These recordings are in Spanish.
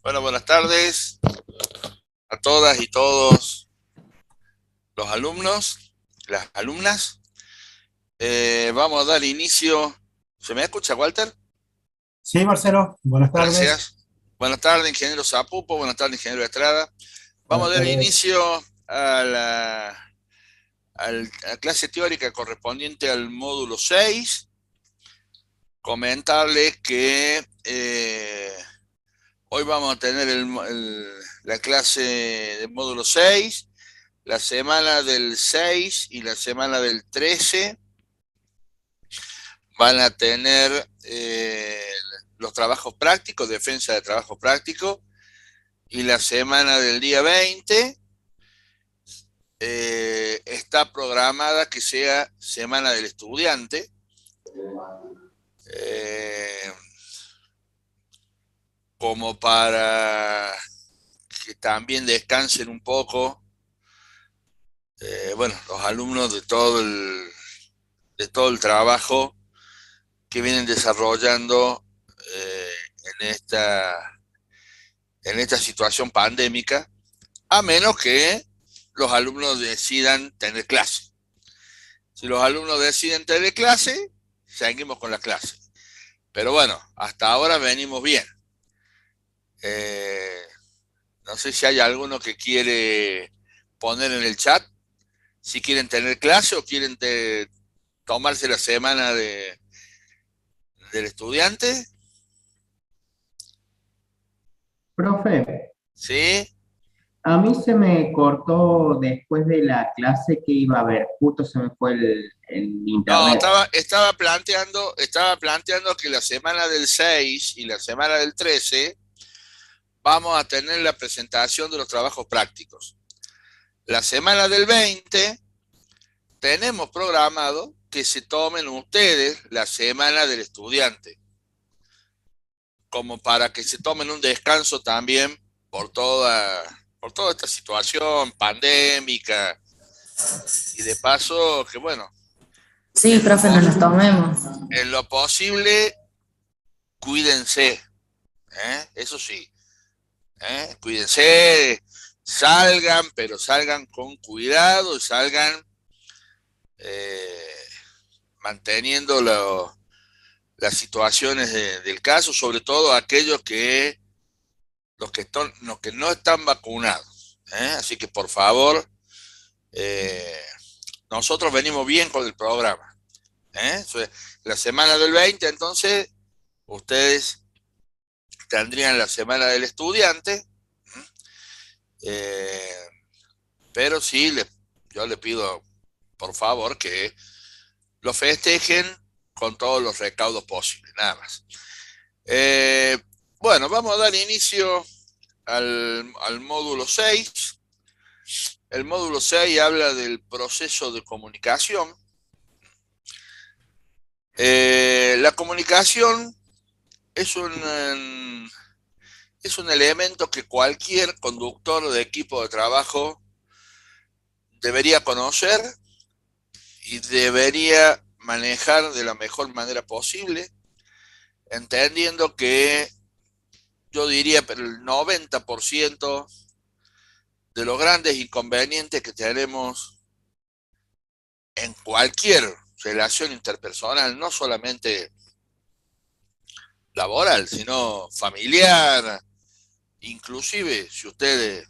Bueno, buenas tardes a todas y todos los alumnos, las alumnas. Vamos a dar inicio. ¿Se me escucha, Walter? Sí, Marcelo, buenas tardes. Gracias. Buenas tardes, ingeniero Zapupo. Buenas tardes, ingeniero Estrada. Vamos Buenas a dar tardes. inicio a la clase teórica correspondiente al módulo 6. Comentarles que hoy vamos a tener la clase del módulo 6, la semana del 6 y la semana del 13 van a tener los trabajos prácticos, defensa de trabajo práctico, y la semana del día 20 está programada que sea semana del estudiante. eh, Como para que también descansen un poco, bueno, los alumnos de todo el trabajo que vienen desarrollando eh, en en esta situación pandémica, a menos que los alumnos decidan tener clase. Si los alumnos deciden tener clase, seguimos con la clase. Pero bueno, hasta ahora venimos bien. Eh, no sé si hay alguno que quiere poner en el chat si quieren tener clase o quieren tomarse la semana del estudiante. Profe, ¿Sí? a mí se me cortó después de la clase que iba a haber, justo se me fue el No, internet. estaba planteando que la semana del 6 y la semana del 13 vamos a tener la presentación de los trabajos prácticos. La semana del 20 tenemos programado que se tomen ustedes la semana del estudiante, como para que se tomen un descanso también por toda esta situación pandémica y de paso que bueno, Sí, en lo, profe, nos los tomemos. en lo posible, cuídense, eso sí, cuídense, salgan, pero salgan con cuidado y salgan eh, manteniendo las situaciones del caso, sobre todo aquellos los que no están vacunados. Así que por favor, eh, nosotros venimos bien con el programa. La semana del 20, entonces, ustedes tendrían la semana del estudiante, eh, pero sí, yo le pido, por favor, que lo festejen con todos los recaudos posibles, nada más. Eh, bueno, vamos a dar inicio al módulo 6. El módulo 6 habla del proceso de comunicación. La comunicación es es un elemento que cualquier conductor de equipo de trabajo debería conocer y debería manejar de la mejor manera posible, entendiendo que yo diría, pero el 90% de los grandes inconvenientes que tenemos en cualquier relación interpersonal, no solamente laboral, sino familiar, inclusive si ustedes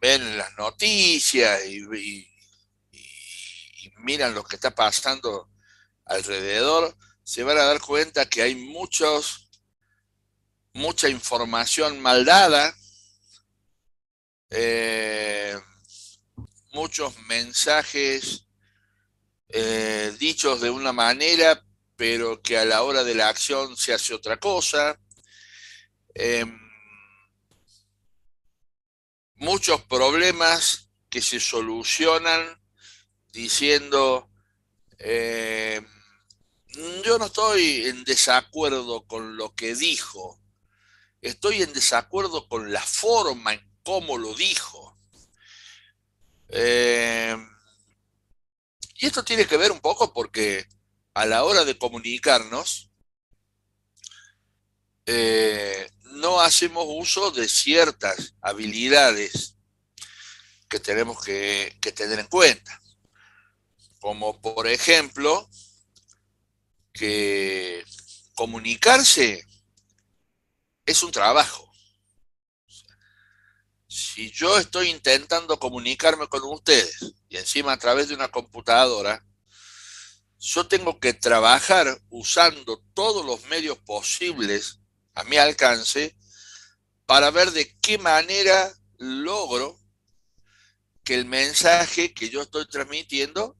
ven las noticias y miran lo que está pasando alrededor, se van a dar cuenta que hay mucha información mal dada, eh, muchos mensajes dichos de una manera, pero que a la hora de la acción se hace otra cosa. Eh, Muchos problemas que se solucionan diciendo, eh, Yo no estoy en desacuerdo con lo que dijo, estoy en desacuerdo con la forma en cómo lo dijo. Eh, y esto tiene que ver un poco porque a la hora de comunicarnos, no hacemos uso de ciertas habilidades que tenemos que tener en cuenta, como por ejemplo que comunicarse es un trabajo. Si yo estoy intentando comunicarme con ustedes y encima a través de una computadora, yo tengo que trabajar usando todos los medios posibles a mi alcance para ver de qué manera logro que el mensaje que yo estoy transmitiendo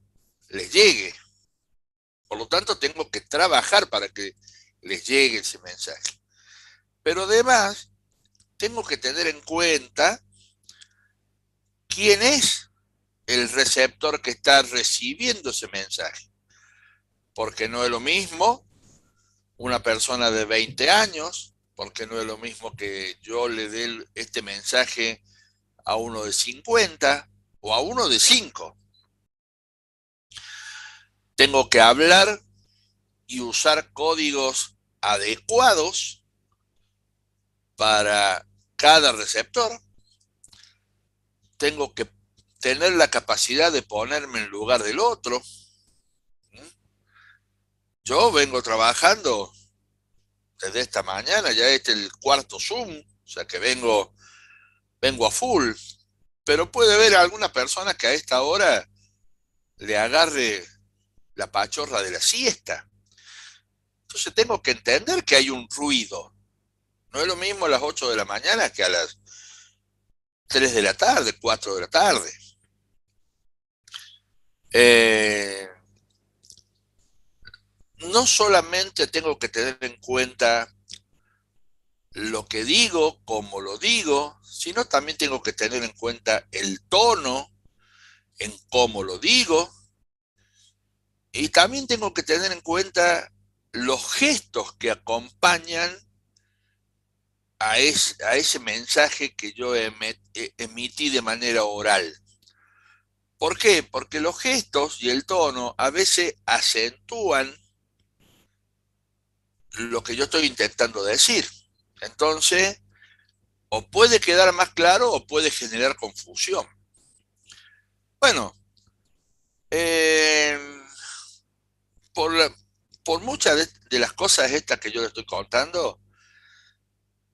les llegue. Por lo tanto, tengo que trabajar para que les llegue ese mensaje. Pero además, tengo que tener en cuenta quién es el receptor que está recibiendo ese mensaje. Porque no es lo mismo una persona de 20 años, porque no es lo mismo que yo le dé este mensaje a uno de 50 o a uno de 5. Tengo que hablar y usar códigos adecuados para cada receptor. Tengo que tener la capacidad de ponerme en lugar del otro. Yo vengo trabajando desde esta mañana, ya este es el cuarto Zoom, o sea que vengo a full, pero puede haber alguna persona que a esta hora le agarre la pachorra de la siesta. Entonces tengo que entender que hay un ruido. No es lo mismo a las 8 de la mañana que a las 3 de la tarde, 4 de la tarde. Eh, no solamente tengo que tener en cuenta lo que digo, cómo lo digo, sino también tengo que tener en cuenta el tono en cómo lo digo, y también tengo que tener en cuenta los gestos que acompañan a ese mensaje que yo emití de manera oral. ¿Por qué? Porque los gestos y el tono a veces acentúan lo que yo estoy intentando decir. Entonces, o puede quedar más claro o puede generar confusión. Bueno, eh, por, por muchas de las cosas estas que yo le estoy contando,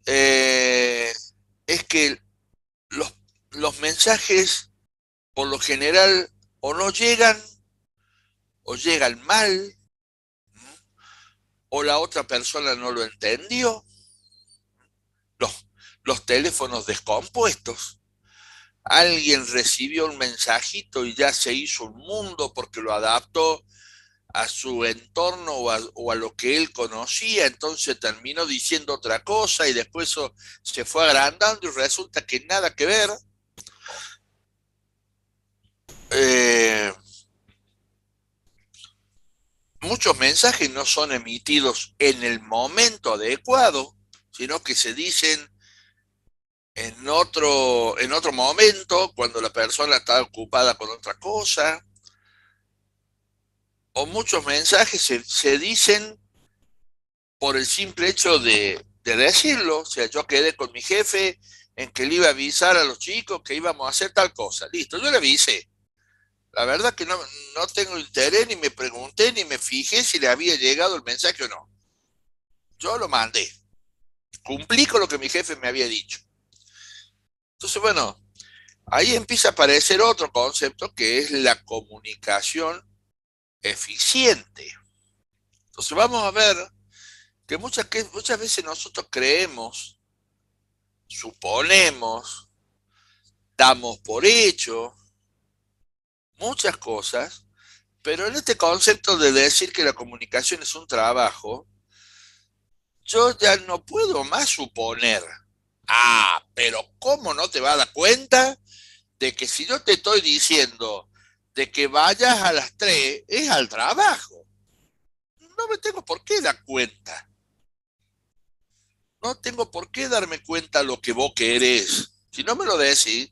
eh, es que los, los mensajes, por lo general, o no llegan, o llegan mal, o la otra persona no lo entendió, los, los teléfonos descompuestos. Alguien recibió un mensajito y ya se hizo un mundo porque lo adaptó a su entorno o a lo que él conocía, entonces terminó diciendo otra cosa y después eso se fue agrandando y resulta que nada que ver. Eh, Muchos mensajes no son emitidos en el momento adecuado, sino que se dicen en otro momento, cuando la persona está ocupada con otra cosa, o muchos mensajes se dicen por el simple hecho de decirlo. O sea, yo quedé con mi jefe en que le iba a avisar a los chicos que íbamos a hacer tal cosa. Listo, yo le avisé. La verdad que no tengo interés, ni me pregunté, ni me fijé si le había llegado el mensaje o no. Yo lo mandé. Cumplí con lo que mi jefe me había dicho. Entonces, bueno, ahí empieza a aparecer otro concepto que es la comunicación eficiente. Entonces vamos a ver que muchas veces nosotros creemos, suponemos, damos por hecho muchas cosas, pero en este concepto de decir que la comunicación es un trabajo, yo ya no puedo más suponer. Ah, pero ¿cómo no te vas a dar cuenta de que si yo te estoy diciendo de que vayas a las 3 es al trabajo? no me tengo por qué dar cuenta. No tengo por qué darme cuenta lo que vos querés. Si no me lo decís,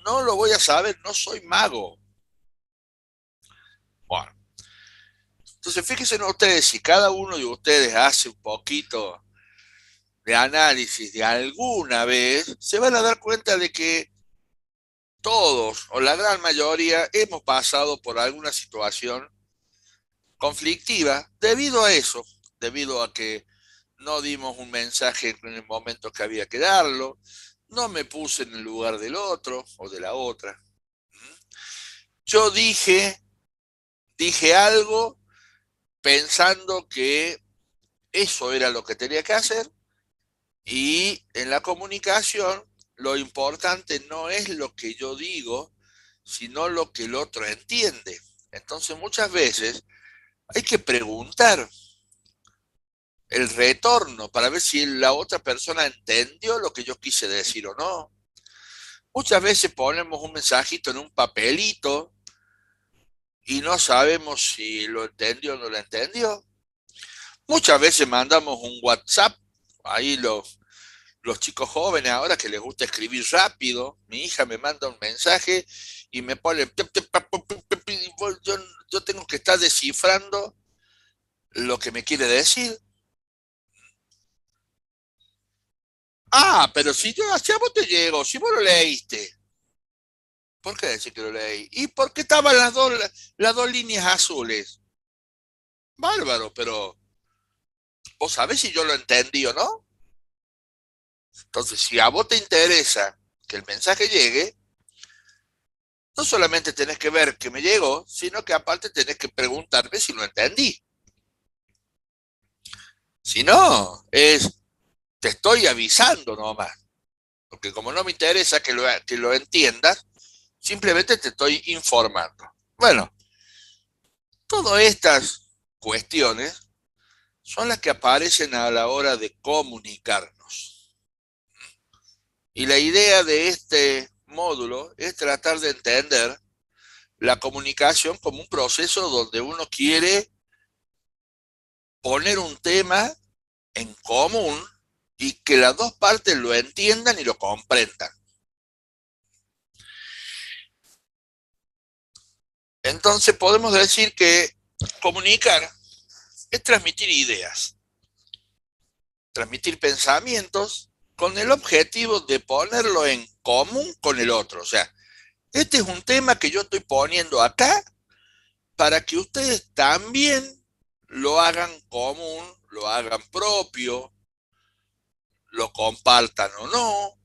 no lo voy a saber, no soy mago. Bueno, entonces fíjense en ustedes, si cada uno de ustedes hace un poquito de análisis de alguna vez, se van a dar cuenta de que todos o la gran mayoría hemos pasado por alguna situación conflictiva debido a eso, debido a que no dimos un mensaje en el momento que había que darlo, no me puse en el lugar del otro o de la otra. Yo dije algo pensando que eso era lo que tenía que hacer, y en la comunicación lo importante no es lo que yo digo, sino lo que el otro entiende. Entonces muchas veces hay que preguntar el retorno para ver si la otra persona entendió lo que yo quise decir o no. Muchas veces ponemos un mensajito en un papelito y no sabemos si lo entendió o no lo entendió. Muchas veces mandamos un WhatsApp, ahí los chicos jóvenes ahora que les gusta escribir rápido, mi hija me manda un mensaje y me pone, yo tengo que estar descifrando lo que me quiere decir. Ah, pero si yo hacia vos te llego, si vos lo leíste, ¿por qué decir que lo leí? ¿Y por qué estaban las dos líneas azules? Bárbaro, pero vos sabés si yo lo entendí o no. Entonces, si a vos te interesa que el mensaje llegue, no solamente tenés que ver que me llegó, sino que aparte tenés que preguntarme si lo entendí. Si no, te estoy avisando nomás. Porque como no me interesa que lo entiendas, simplemente te estoy informando. Bueno, todas estas cuestiones son las que aparecen a la hora de comunicarnos. Y la idea de este módulo es tratar de entender la comunicación como un proceso donde uno quiere poner un tema en común y que las dos partes lo entiendan y lo comprendan. Entonces podemos decir que comunicar es transmitir ideas, transmitir pensamientos con el objetivo de ponerlo en común con el otro. O sea, este es un tema que yo estoy poniendo acá para que ustedes también lo hagan común, lo hagan propio, lo compartan o no,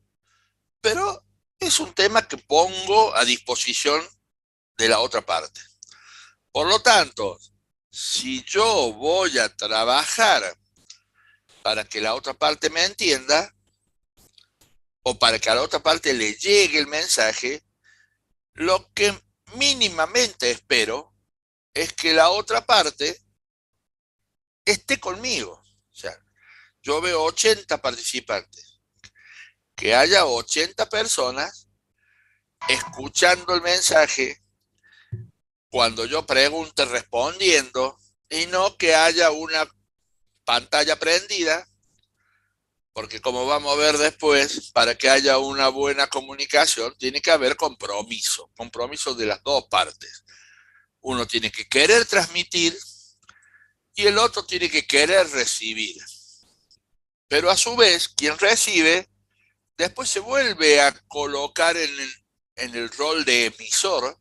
pero es un tema que pongo a disposición de la otra parte. Por lo tanto, si yo voy a trabajar para que la otra parte me entienda, o para que a la otra parte le llegue el mensaje, lo que mínimamente espero es que la otra parte esté conmigo. O sea, yo veo 80 participantes, que haya 80 personas escuchando el mensaje, cuando yo pregunte respondiendo, y no que haya una pantalla prendida, porque como vamos a ver después, para que haya una buena comunicación tiene que haber compromiso de las dos partes. Uno tiene que querer transmitir y el otro tiene que querer recibir. Pero a su vez, quien recibe, después se vuelve a colocar en el rol de emisor,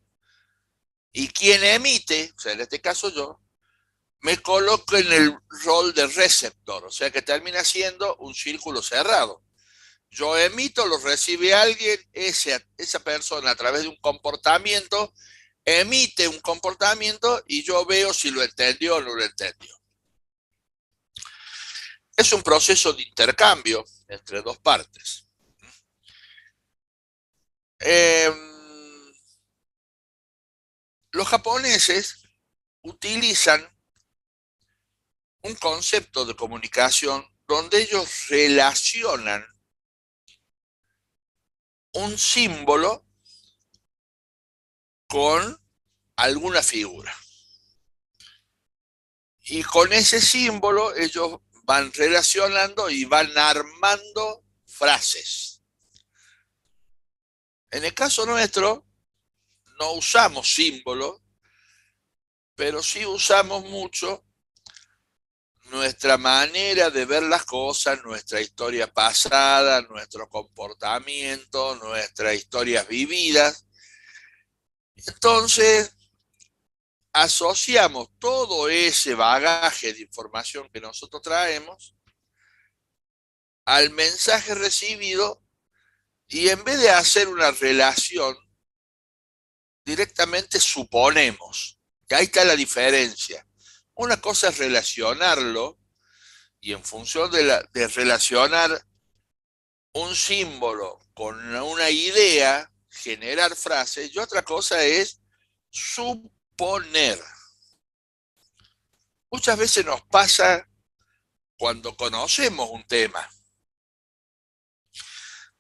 y quien emite, o sea, en este caso yo, me coloco en el rol de receptor, o sea que termina siendo un círculo cerrado. Yo emito, lo recibe alguien, esa persona a través de un comportamiento emite un comportamiento y yo veo si lo entendió o no lo entendió. Es un proceso de intercambio entre dos partes. Los japoneses utilizan un concepto de comunicación donde ellos relacionan un símbolo con alguna figura. Y con ese símbolo ellos van relacionando y van armando frases. En el caso nuestro, no usamos símbolos, pero sí usamos mucho nuestra manera de ver las cosas, nuestra historia pasada, nuestro comportamiento, nuestras historias vividas. Entonces, asociamos todo ese bagaje de información que nosotros traemos al mensaje recibido y en vez de hacer una relación, directamente suponemos. Y ahí está la diferencia. Una cosa es relacionarlo y en función de relacionar un símbolo con una idea, generar frases, y otra cosa es suponer. Muchas veces nos pasa cuando conocemos un tema,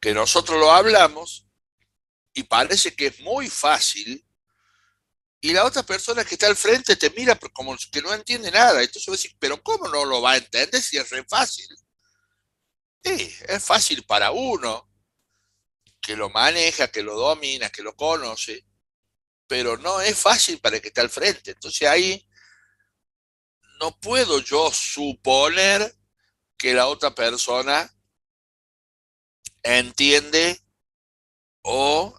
que nosotros lo hablamos y parece que es muy fácil, y la otra persona que está al frente te mira como que no entiende nada. Entonces vos decís, pero ¿cómo no lo va a entender si es re fácil? Sí, es fácil para uno que lo maneja, que lo domina, que lo conoce, pero no es fácil para el que está al frente. Entonces ahí no puedo yo suponer que la otra persona entiende o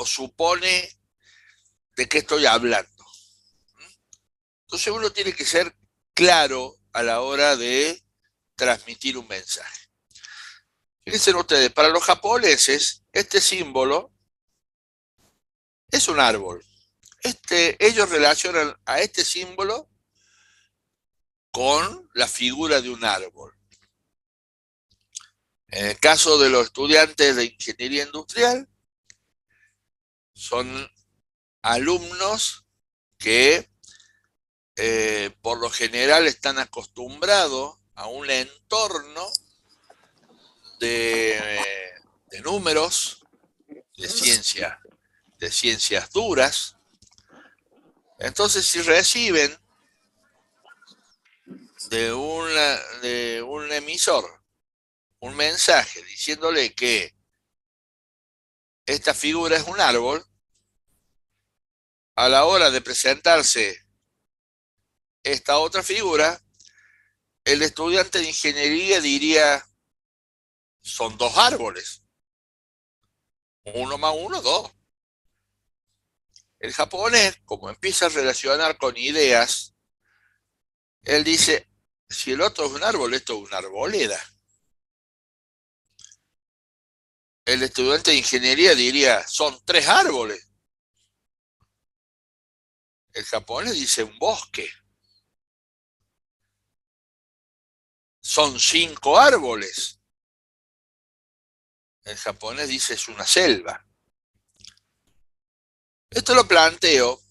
supone de qué estoy hablando. Entonces uno tiene que ser claro a la hora de transmitir un mensaje. Fíjense ustedes, para los japoneses, este símbolo es un árbol. Ellos relacionan a este símbolo con la figura de un árbol. En el caso de los estudiantes de ingeniería industrial, son alumnos que por lo general están acostumbrados a un entorno de números, de ciencias duras. Entonces, si reciben de un emisor un mensaje diciéndole que esta figura es un árbol, a la hora de presentarse esta otra figura, el estudiante de ingeniería diría, son dos árboles. Uno más uno, dos. El japonés, como empieza a relacionar con ideas, él dice, si el otro es un árbol, esto es una arboleda. El estudiante de ingeniería diría, son tres árboles. El japonés dice un bosque. Son cinco árboles. El japonés dice es una selva. Esto lo planteo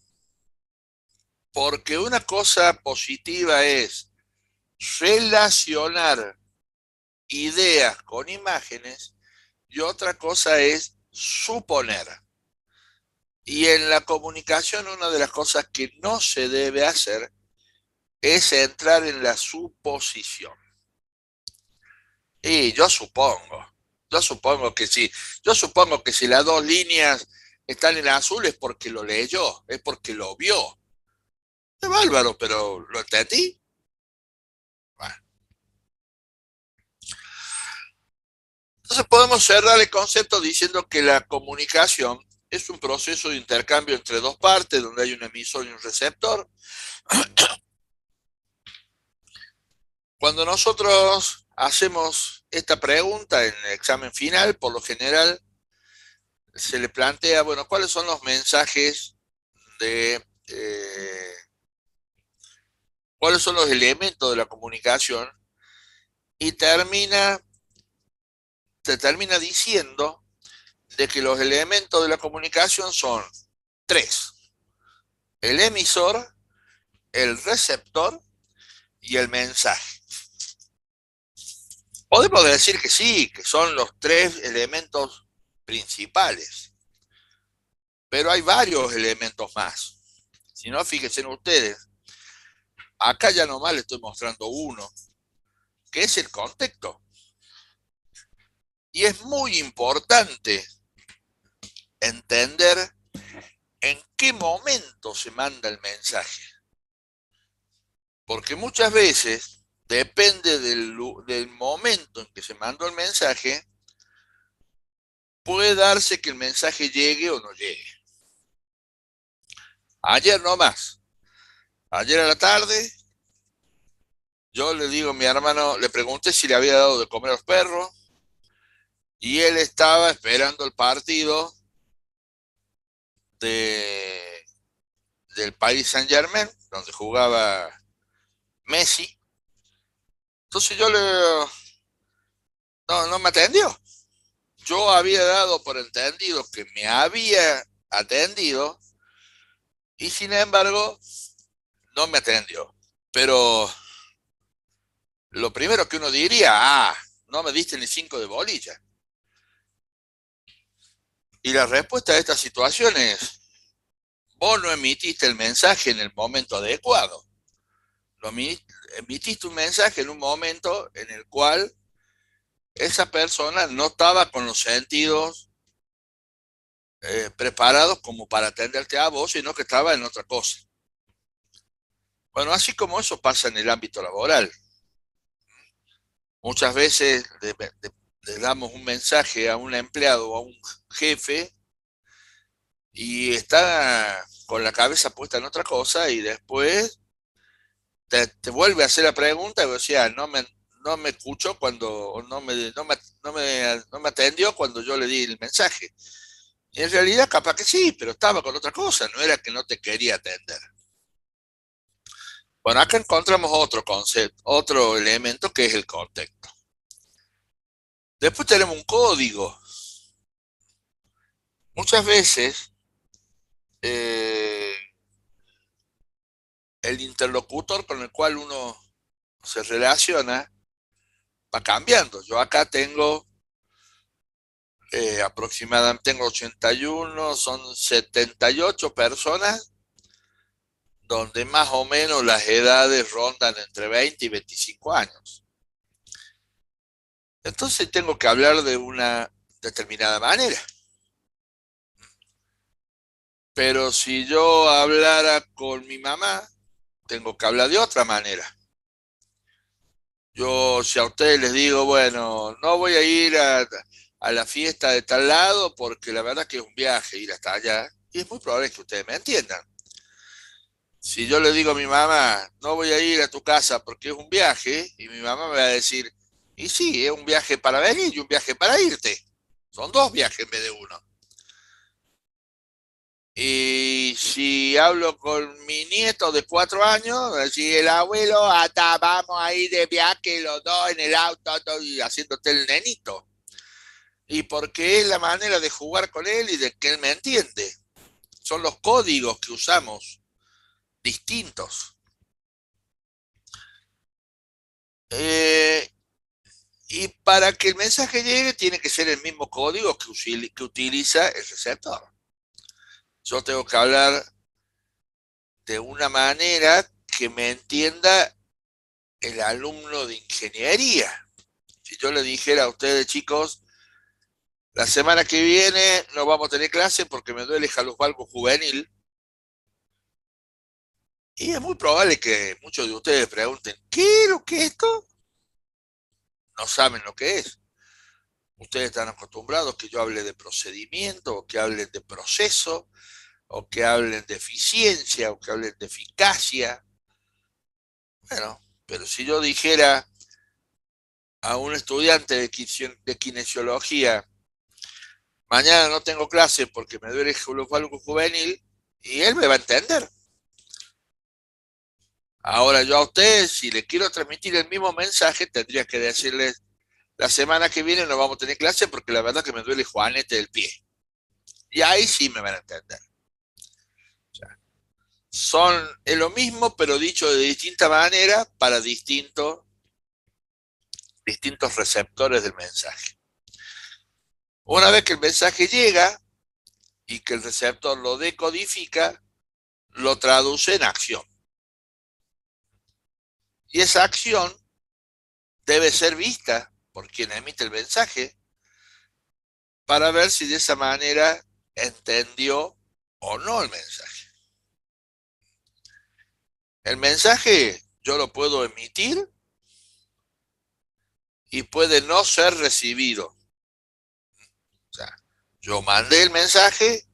porque una cosa positiva es relacionar ideas con imágenes y otra cosa es suponer. Y en la comunicación una de las cosas que no se debe hacer es entrar en la suposición. Y yo supongo que sí, yo supongo que si las dos líneas están en azul es porque lo leyó, es porque lo vio. Es bárbaro, pero ¿lo entendí? Bueno. Entonces podemos cerrar el concepto diciendo que la comunicación es un proceso de intercambio entre dos partes, donde hay un emisor y un receptor. Cuando nosotros hacemos esta pregunta en el examen final, por lo general se le plantea, bueno, ¿cuáles son los mensajes cuáles son los elementos de la comunicación? Y te termina diciendo de que los elementos de la comunicación son tres: el emisor, el receptor y el mensaje. Podemos decir que sí, que son los tres elementos principales, pero hay varios elementos más. Si no, fíjense en ustedes, Acá ya nomás le estoy mostrando uno, que es el contexto. Y es muy importante entender en qué momento se manda el mensaje. Porque muchas veces, depende del momento en que se mandó el mensaje, puede darse que el mensaje llegue o no llegue. Ayer nomás, ayer a la tarde, yo le digo a mi hermano, le pregunté si le había dado de comer a los perros, y él estaba esperando el partido de, del Paris Saint-Germain, donde jugaba Messi. Entonces no me atendió. Yo había dado por entendido que me había atendido y sin embargo no me atendió. Pero lo primero que uno diría, no me diste ni 5 de bolilla. Y la respuesta a esta situación es, vos no emitiste el mensaje en el momento adecuado. Emitiste un mensaje en un momento en el cual esa persona no estaba con los sentidos preparados como para atenderte a vos, sino que estaba en otra cosa. Bueno, así como eso pasa en el ámbito laboral. Muchas veces le damos un mensaje a un empleado o a un jefe y está con la cabeza puesta en otra cosa y después te vuelve a hacer la pregunta y decía, no me escuchó cuando, no me atendió cuando yo le di el mensaje. Y en realidad capaz que sí, pero estaba con otra cosa, no era que no te quería atender. Bueno, acá encontramos otro concepto, otro elemento que es el contexto. Después tenemos un código. Muchas veces eh, el interlocutor con el cual uno se relaciona va cambiando. Yo acá tengo aproximadamente, tengo 81, son 78 personas, donde más o menos las edades rondan entre 20 y 25 años. Entonces tengo que hablar de una determinada manera. Pero si yo hablara con mi mamá, tengo que hablar de otra manera. Yo, si a ustedes les digo, bueno, no voy a ir a la fiesta de tal lado porque la verdad que es un viaje ir hasta allá, y es muy probable que ustedes me entiendan. Si yo le digo a mi mamá, no voy a ir a tu casa porque es un viaje, y mi mamá me va a decir, y sí, es un viaje para venir y un viaje para irte. Son dos viajes en vez de uno. Y si hablo con mi nieto de 4 años, si el abuelo, hasta vamos a ir de viaje los dos en el auto, todo, y haciéndote el nenito. Y porque es la manera de jugar con él y de que él me entiende. Son los códigos que usamos distintos. Eh, y para que el mensaje llegue, tiene que ser el mismo código que utiliza el receptor. Yo tengo que hablar de una manera que me entienda el alumno de ingeniería. Si yo le dijera a ustedes, chicos, la semana que viene no vamos a tener clase porque me duele el jalus-valgus juvenil, y es muy probable que muchos de ustedes pregunten, ¿qué es lo que es esto? No saben lo que es. Ustedes están acostumbrados que yo hable de procedimiento, o que hablen de proceso, o que hablen de eficiencia, o que hablen de eficacia. Bueno, pero si yo dijera a un estudiante de kinesiología, mañana no tengo clase porque me duele el valgo juvenil, y él me va a entender. Ahora yo a ustedes, si le quiero transmitir el mismo mensaje, tendría que decirles, la semana que viene no vamos a tener clase porque la verdad que me duele Juanete del pie. Y ahí sí me van a entender. O sea, es lo mismo, pero dicho de distinta manera para distintos receptores del mensaje. Una vez que el mensaje llega y que el receptor lo decodifica, lo traduce en acción. Y esa acción debe ser vista por quien emite el mensaje para ver si de esa manera entendió o no el mensaje. El mensaje yo lo puedo emitir y puede no ser recibido. O sea, yo mandé el mensaje,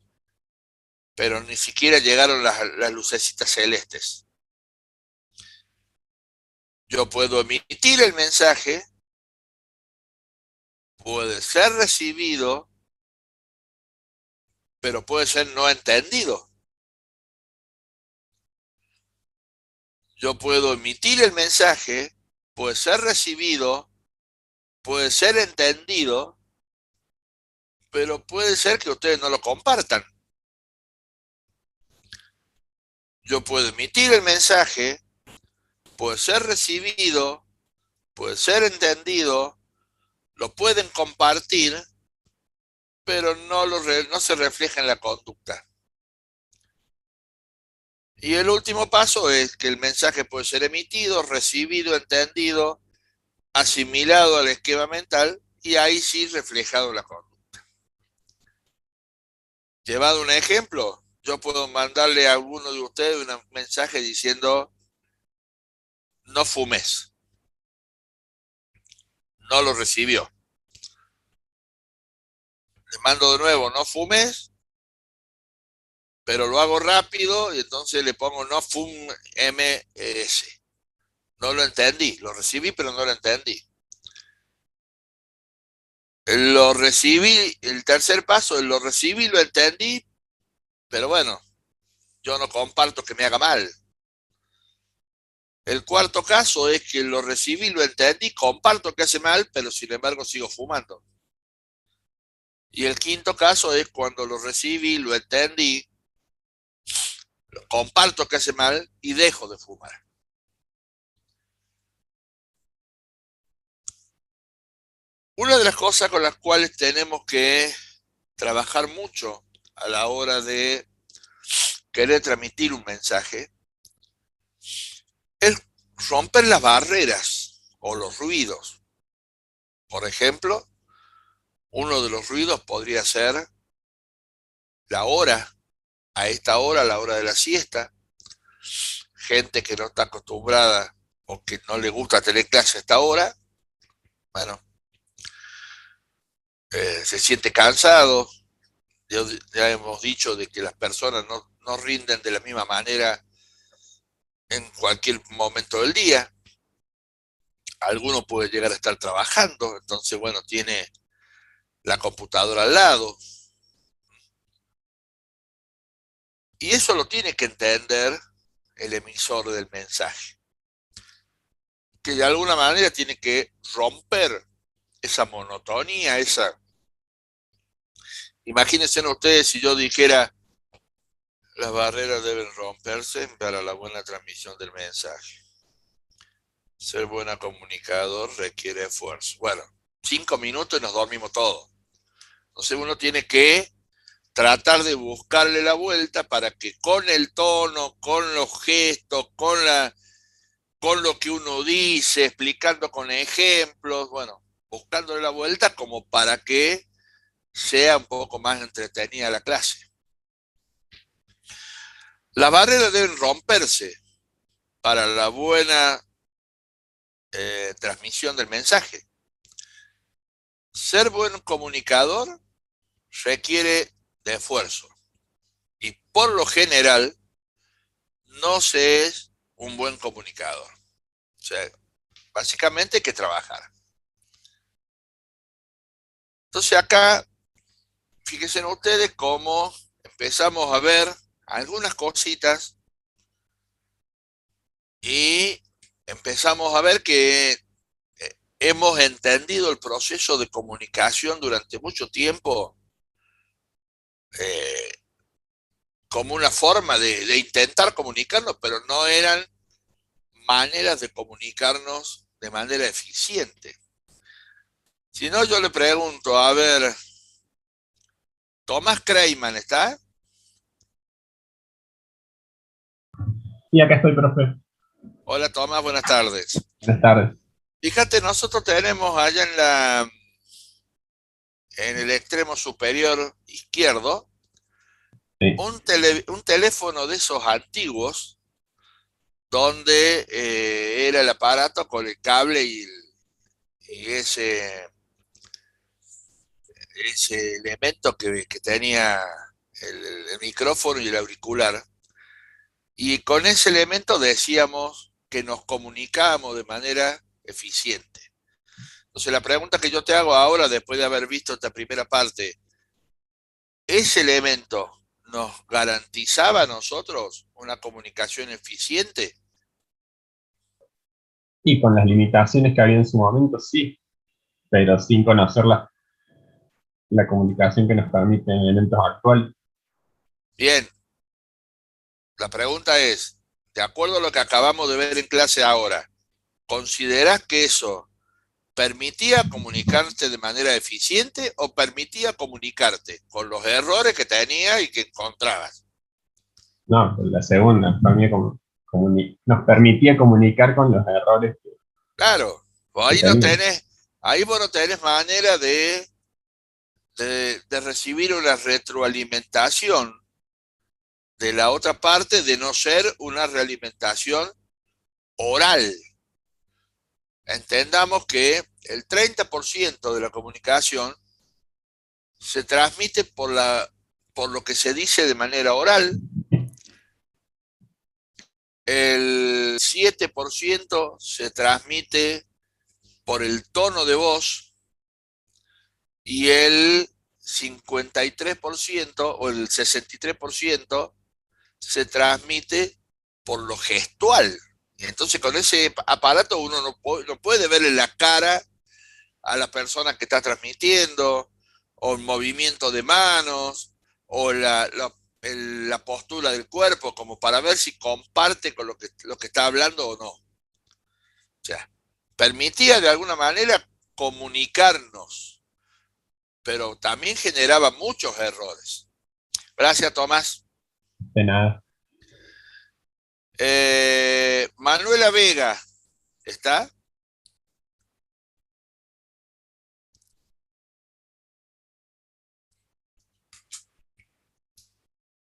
pero ni siquiera llegaron las lucecitas celestes. Yo puedo emitir el mensaje, puede ser recibido, pero puede ser no entendido. Yo puedo emitir el mensaje, puede ser recibido, puede ser entendido, pero puede ser que ustedes no lo compartan. Yo puedo emitir el mensaje, puede ser recibido, puede ser entendido, lo pueden compartir, pero no se refleja en la conducta. Y el último paso es que el mensaje puede ser emitido, recibido, entendido, asimilado al esquema mental y ahí sí reflejado en la conducta. Llevado un ejemplo, yo puedo mandarle a alguno de ustedes un mensaje diciendo no fumes. No lo recibió. Le mando de nuevo no fumes, pero lo hago rápido y entonces le pongo no fumes. No lo entendí, lo recibí pero no lo entendí. Lo recibí, el tercer paso, lo recibí, lo entendí, pero bueno, yo no comparto que me haga mal. El cuarto caso es que lo recibí, lo entendí, comparto que hace mal, pero sin embargo sigo fumando. Y el quinto caso es cuando lo recibí, lo entendí, comparto que hace mal y dejo de fumar. Una de las cosas con las cuales tenemos que trabajar mucho a la hora de querer transmitir un mensaje es romper las barreras o los ruidos. Por ejemplo, uno de los ruidos podría ser la hora, a esta hora, la hora de la siesta. Gente que no está acostumbrada o que no le gusta tener clase a esta hora, bueno, se siente cansado. Ya hemos dicho de que las personas no rinden de la misma manera en cualquier momento del día. Alguno puede llegar a estar trabajando, entonces, bueno, tiene la computadora al lado. Y eso lo tiene que entender el emisor del mensaje, que de alguna manera tiene que romper esa monotonía, esa... Imagínense ustedes si yo dijera, las barreras deben romperse para la buena transmisión del mensaje. Ser buen comunicador requiere esfuerzo. Bueno, 5 minutos y nos dormimos todos. Entonces uno tiene que tratar de buscarle la vuelta para que con el tono, con los gestos, con lo que uno dice, explicando con ejemplos, bueno, buscándole la vuelta como para que sea un poco más entretenida la clase. Las barreras deben romperse para la buena transmisión del mensaje. Ser buen comunicador requiere de esfuerzo y por lo general no se es un buen comunicador. O sea, básicamente hay que trabajar. Entonces acá, fíjense ustedes cómo empezamos a ver algunas cositas y empezamos a ver que hemos entendido el proceso de comunicación durante mucho tiempo como una forma de intentar comunicarnos, pero no eran maneras de comunicarnos de manera eficiente. Si no, yo le pregunto, a ver, Thomas Creyman, ¿está? Y acá estoy, profe. Hola Tomás, buenas tardes. Buenas tardes. Fíjate, nosotros tenemos allá en el extremo superior izquierdo Sí. un teléfono de esos antiguos donde era el aparato con el cable y ese elemento que tenía el micrófono y el auricular. Y con ese elemento decíamos que nos comunicábamos de manera eficiente. Entonces la pregunta que yo te hago ahora, después de haber visto esta primera parte, ¿ese elemento nos garantizaba a nosotros una comunicación eficiente? Y con las limitaciones que había en su momento, sí, pero sin conocer la comunicación que nos permiten elementos actuales. Bien, la pregunta es, de acuerdo a lo que acabamos de ver en clase ahora, ¿considerás que eso permitía comunicarte de manera eficiente o permitía comunicarte con los errores que tenía y que encontrabas? No, la segunda, para mí nos permitía comunicar con los errores Claro, que ahí no teníamos. tenés, ahí vos no tenés manera de recibir una retroalimentación de la otra parte de no ser una realimentación oral. Entendamos que el 30% de la comunicación se transmite por lo que se dice de manera oral, el 7% se transmite por el tono de voz y el 53% o el 63% se transmite por lo gestual. Y entonces con ese aparato uno no puede verle la cara a la persona que está transmitiendo, o el movimiento de manos, o la postura del cuerpo, como para ver si comparte con lo que está hablando o no. O sea, permitía de alguna manera comunicarnos, pero también generaba muchos errores. Gracias, Tomás. De nada. Manuela Vega, ¿está?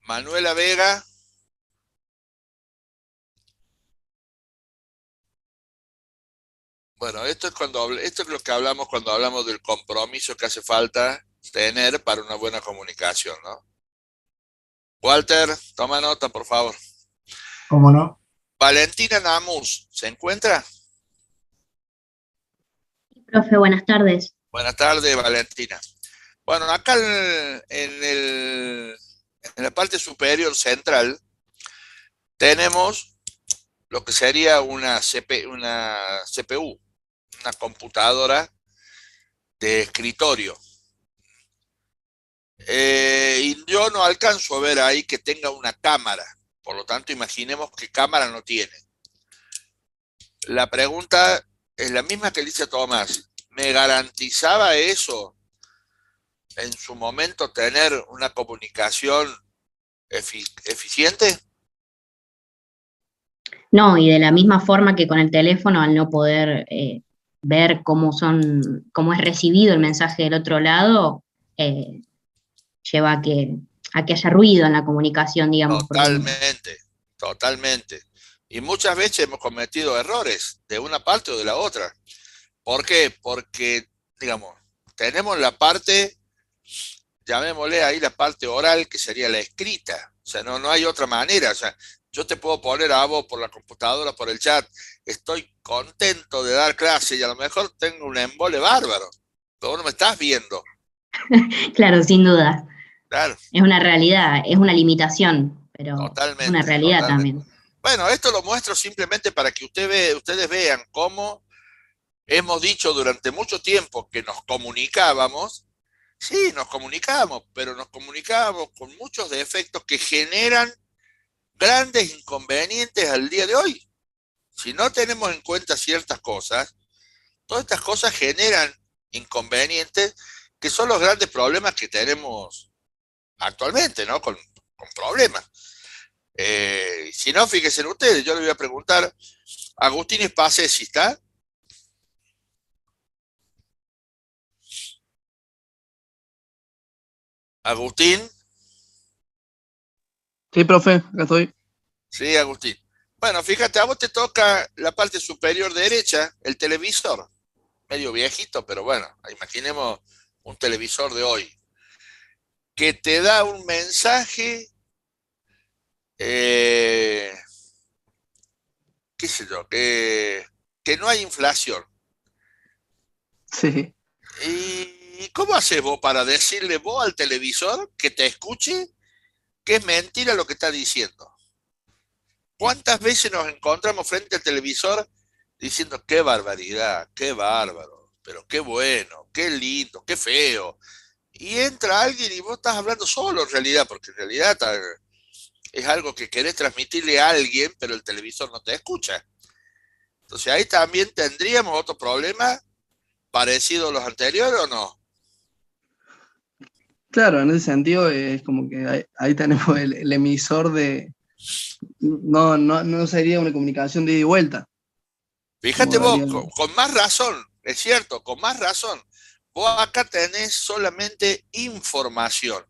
Manuela Vega. Bueno, esto es lo que hablamos cuando hablamos del compromiso que hace falta tener para una buena comunicación, ¿no? Walter, toma nota, por favor. ¿Cómo no? Valentina Namus, ¿se encuentra? Profe, buenas tardes. Buenas tardes, Valentina. Bueno, acá en la parte superior central tenemos lo que sería una CPU, una computadora de escritorio. Y yo no alcanzo a ver ahí que tenga una cámara. Por lo tanto, imaginemos que cámara no tiene. La pregunta es la misma que dice Tomás. ¿Me garantizaba eso en su momento tener una comunicación eficiente? No, y de la misma forma que con el teléfono, al no poder ver cómo es recibido el mensaje del otro lado, eh, lleva a que haya ruido en la comunicación, digamos. Totalmente, totalmente. Y muchas veces hemos cometido errores de una parte o de la otra. ¿Por qué? Porque, digamos, tenemos la parte, llamémosle ahí la parte oral, que sería la escrita. O sea, no hay otra manera. O sea, yo te puedo poner a vos por la computadora, por el chat, estoy contento de dar clase y a lo mejor tengo un embole bárbaro, pero vos no me estás viendo. Claro, sin duda. Claro. Es una realidad, es una limitación, pero Totalmente, es una realidad totalmente. también. Bueno, esto lo muestro simplemente para que ustedes vean cómo hemos dicho durante mucho tiempo que nos comunicábamos. Sí, nos comunicábamos, pero nos comunicábamos con muchos defectos que generan grandes inconvenientes al día de hoy. Si no tenemos en cuenta ciertas cosas, todas estas cosas generan inconvenientes que son los grandes problemas que tenemos actualmente, ¿no? Con problemas. Si no, fíjense en ustedes, yo le voy a preguntar, Agustín Spassky, ¿está? Agustín, Sí, profe, acá estoy. sí, Agustín. Bueno, fíjate, a vos te toca la parte superior derecha, el televisor, medio viejito, pero bueno, imaginemos un televisor de hoy, que te da un mensaje, eh, qué sé yo, que no hay inflación. Sí, ¿Y cómo haces vos para decirle vos al televisor que te escuche que es mentira lo que está diciendo? ¿Cuántas veces nos encontramos frente al televisor diciendo qué barbaridad, qué bárbaro, pero qué bueno, qué lindo, qué feo? Y entra alguien y vos estás hablando solo en realidad, porque en realidad es algo que querés transmitirle a alguien, pero el televisor no te escucha. Entonces ahí también tendríamos otro problema parecido a los anteriores, ¿o no? claro, en ese sentido es como que ahí tenemos el emisor de... No sería una comunicación de ida y vuelta, Fíjate como vos, debería... con más razón, es cierto, con más razón. Vos acá tenés solamente información,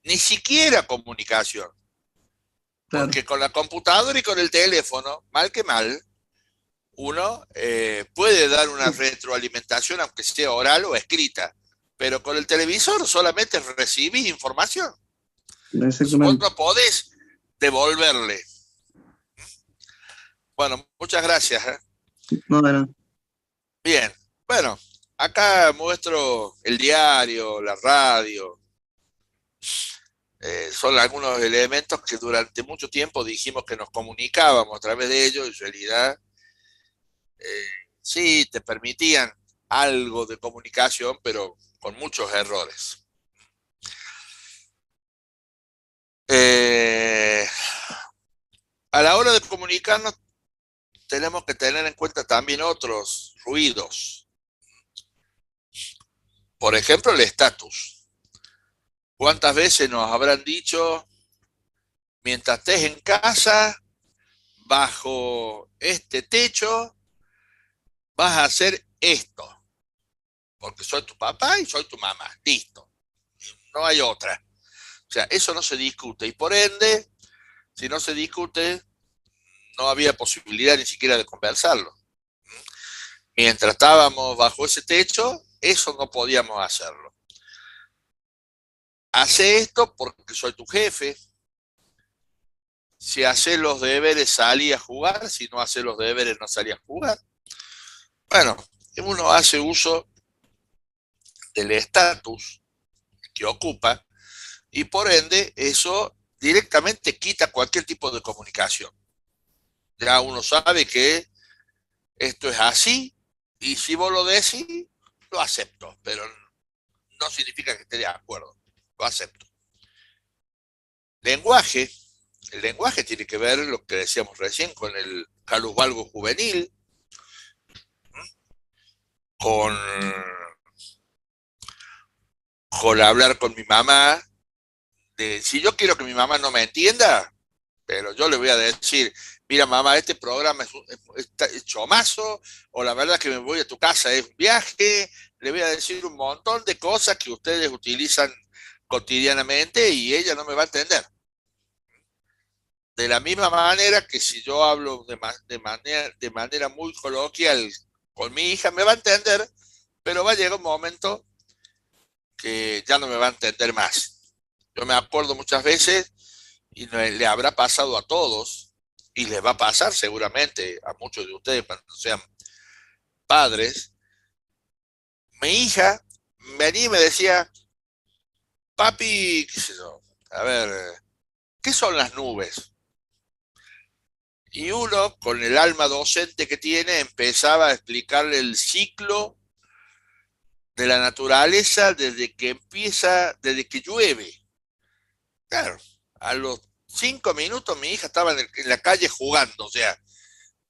ni siquiera comunicación, Claro, porque con la computadora y con el teléfono, mal que mal, uno puede dar una retroalimentación, aunque sea oral o escrita, pero con el televisor solamente recibís información. Entonces vos exactamente. no podés devolverle. Bueno, muchas gracias. No, no. Bien, bueno, acá muestro el diario, la radio, son algunos elementos que durante mucho tiempo dijimos que nos comunicábamos a través de ellos, en realidad eh, sí te permitían algo de comunicación, pero con muchos errores. Eh, a la hora de comunicarnos tenemos que tener en cuenta también otros ruidos, por ejemplo el estatus. ¿Cuántas veces nos habrán dicho, mientras estés en casa, bajo este techo, vas a hacer esto, porque soy tu papá y soy tu mamá, listo, no hay otra. O sea, eso no se discute y por ende, si no se discute, no había posibilidad ni siquiera de conversarlo. Mientras estábamos bajo ese techo, eso no podíamos hacerlo. Hace esto porque soy tu jefe. Si haces los deberes, salí a jugar. Si no haces los deberes, no salí a jugar. Bueno, uno hace uso del estatus que ocupa y por ende eso directamente quita cualquier tipo de comunicación. Ya uno sabe que esto es así y si vos lo decís, lo acepto, pero no significa que esté de acuerdo, lo acepto. Lenguaje, el lenguaje tiene que ver lo que decíamos recién con el calusvalgo juvenil, con, con hablar con mi mamá, de si yo quiero que mi mamá no me entienda, pero yo le voy a decir, mira mamá, este programa es chomazo, o la verdad es que me voy a tu casa, es un viaje, le voy a decir un montón de cosas que ustedes utilizan cotidianamente y ella no me va a entender. De la misma manera que si yo hablo de manera muy coloquial con mi hija, me va a entender, pero va a llegar un momento que ya no me va a entender más. Yo me acuerdo muchas veces, y le habrá pasado a todos, y les va a pasar seguramente a muchos de ustedes cuando sean padres. Mi hija venía y me decía, papi, qué sé yo, a ver, ¿qué son las nubes? Y uno, con el alma docente que tiene, empezaba a explicarle el ciclo de la naturaleza desde que empieza, desde que llueve. Claro, a los 5 minutos mi hija estaba en la calle jugando, o sea,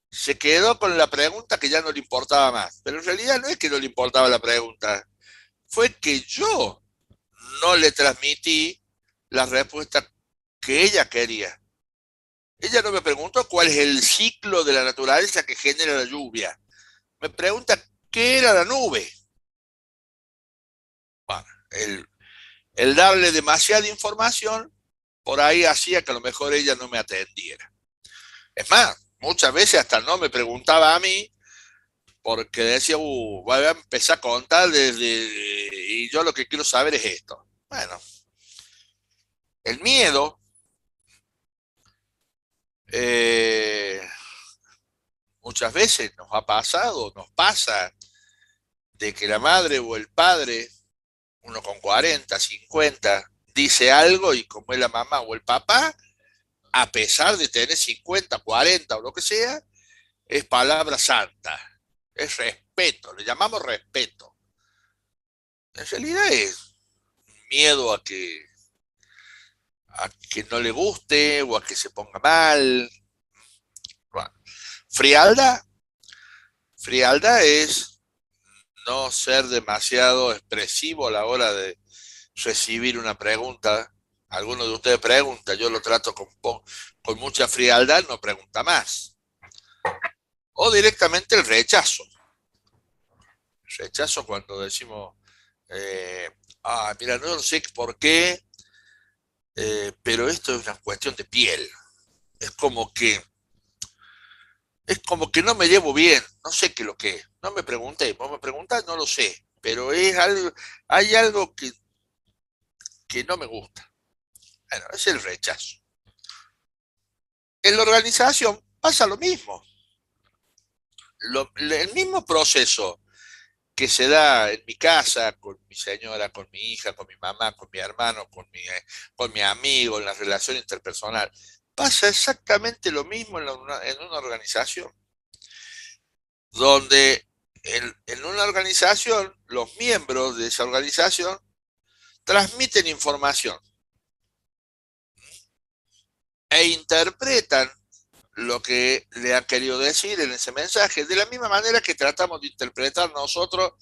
se quedó con la pregunta que ya no le importaba más. Pero en realidad no es que no le importaba la pregunta, fue que yo no le transmití la respuesta que ella quería. Ella no me preguntó cuál es el ciclo de la naturaleza que genera la lluvia. Me pregunta qué era la nube. Bueno, el darle demasiada información por ahí hacía que a lo mejor ella no me atendiera. Es más, muchas veces hasta no me preguntaba a mí porque decía, voy a empezar a contar y yo lo que quiero saber es esto. Bueno, el miedo muchas veces nos ha pasado, nos pasa de que la madre o el padre, uno con 40, 50, dice algo y como es la mamá o el papá, a pesar de tener 50, 40 o lo que sea, es palabra santa, es respeto, le llamamos respeto. En realidad es miedo a que no le guste o a que se ponga mal. Bueno, frialdad. Frialdad es no ser demasiado expresivo a la hora de recibir una pregunta. Alguno de ustedes pregunta, yo lo trato con mucha frialdad, no pregunta más. O directamente el rechazo. El rechazo cuando decimos, mira, no sé por qué, pero esto es una cuestión de piel. Es como que no me llevo bien, no sé qué es lo que es. No me pregunté, vos me preguntás, no lo sé, pero hay algo que no me gusta. Bueno, es el rechazo. En la organización pasa lo mismo. El mismo proceso que se da en mi casa, con mi señora, con mi hija, con mi mamá, con mi hermano, con mi amigo, en la relación interpersonal, pasa exactamente lo mismo en una organización, donde en una organización, los miembros de esa organización transmiten información e interpretan lo que le han querido decir en ese mensaje, de la misma manera que tratamos de interpretar nosotros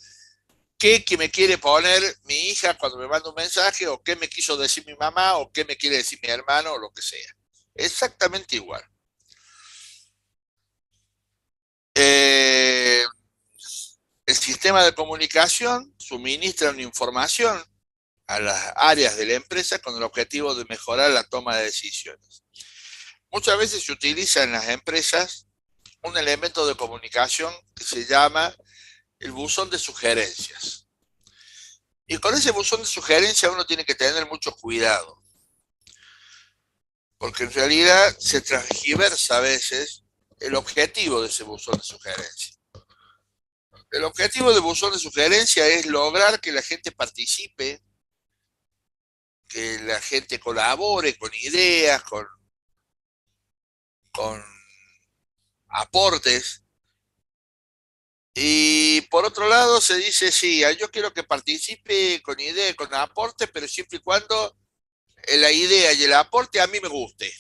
qué me quiere poner mi hija cuando me manda un mensaje, o qué me quiso decir mi mamá, o qué me quiere decir mi hermano, o lo que sea. Exactamente igual. El sistema de comunicación suministra una información a las áreas de la empresa con el objetivo de mejorar la toma de decisiones. Muchas veces se utiliza en las empresas un elemento de comunicación que se llama el buzón de sugerencias. Y con ese buzón de sugerencias uno tiene que tener mucho cuidado, porque en realidad se transgiversa a veces el objetivo de ese buzón de sugerencias. El objetivo del buzón de sugerencias es lograr que la gente participe, que la gente colabore con ideas, con aportes. Y por otro lado se dice, sí, yo quiero que participe con ideas, con aportes, pero siempre y cuando la idea y el aporte a mí me guste.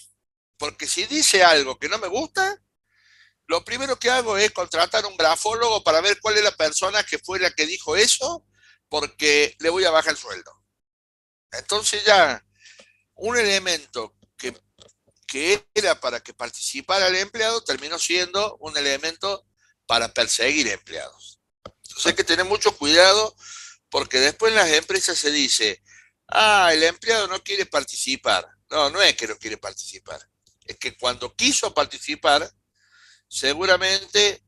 Porque si dice algo que no me gusta, lo primero que hago es contratar a un grafólogo para ver cuál es la persona que fue la que dijo eso, porque le voy a bajar el sueldo. Entonces ya un elemento que era para que participara el empleado terminó siendo un elemento para perseguir empleados. Entonces hay que tener mucho cuidado, porque después en las empresas se dice, el empleado no quiere participar. No, no es que no quiere participar. Es que cuando quiso participar, seguramente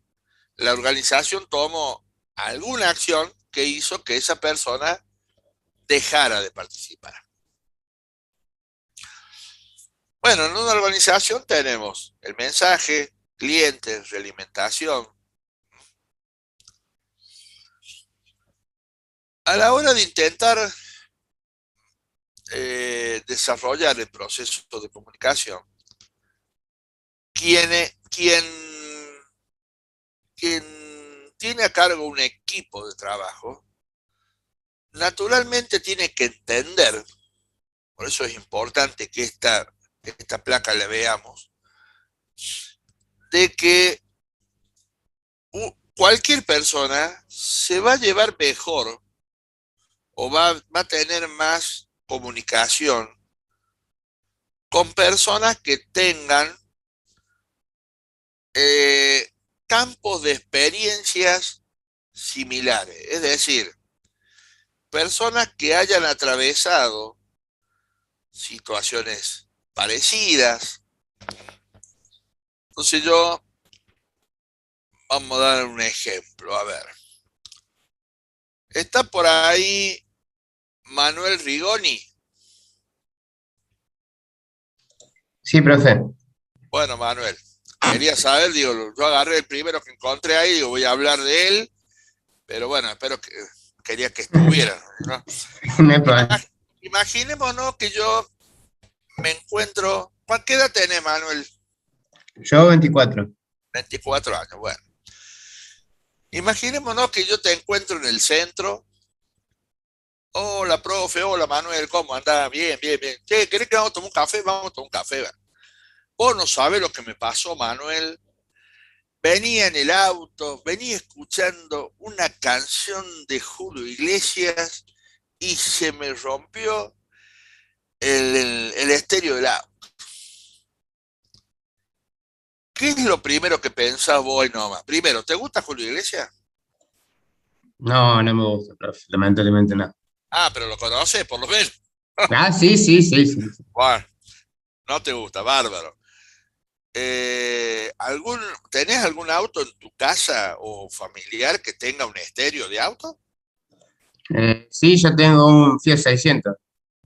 la organización tomó alguna acción que hizo que esa persona dejara de participar. Bueno, en una organización tenemos el mensaje, clientes, realimentación. A la hora de intentar desarrollar el proceso de comunicación, quien tiene a cargo un equipo de trabajo, naturalmente tiene que entender, por eso es importante que esta placa la veamos, de que cualquier persona se va a llevar mejor o va a tener más comunicación con personas que tengan campos de experiencias similares, es decir, personas que hayan atravesado situaciones parecidas. Entonces vamos a dar un ejemplo, a ver. Está por ahí Manuel Rigoni. Sí, profe. Bueno, Manuel, quería saber, digo, yo agarré el primero que encontré ahí, digo, voy a hablar de él, pero bueno, quería que estuviera, ¿no? No hay problema. Imaginémonos que yo me encuentro, ¿qué edad tenés, Manuel? Yo 24. 24 años, bueno. Imaginémonos que yo te encuentro en el centro. Hola, profe, hola, Manuel, ¿cómo andás? Bien, bien, bien. Che, ¿querés que vamos a tomar un café? Vamos a tomar un café. Va. Vos no sabés lo que me pasó, Manuel. Venía en el auto, venía escuchando una canción de Julio Iglesias y se me rompió el estéreo del auto. ¿Qué es lo primero que pensás vos, nomás? Primero, ¿te gusta Julio Iglesias? No, no me gusta, profe. Lamentablemente no. Ah, pero lo conoces, por lo menos. Ah, sí, sí, sí, sí. Bueno, no te gusta, bárbaro. ¿Tenés algún auto en tu casa o familiar que tenga un estéreo de auto? Sí, yo tengo un Fiat 600.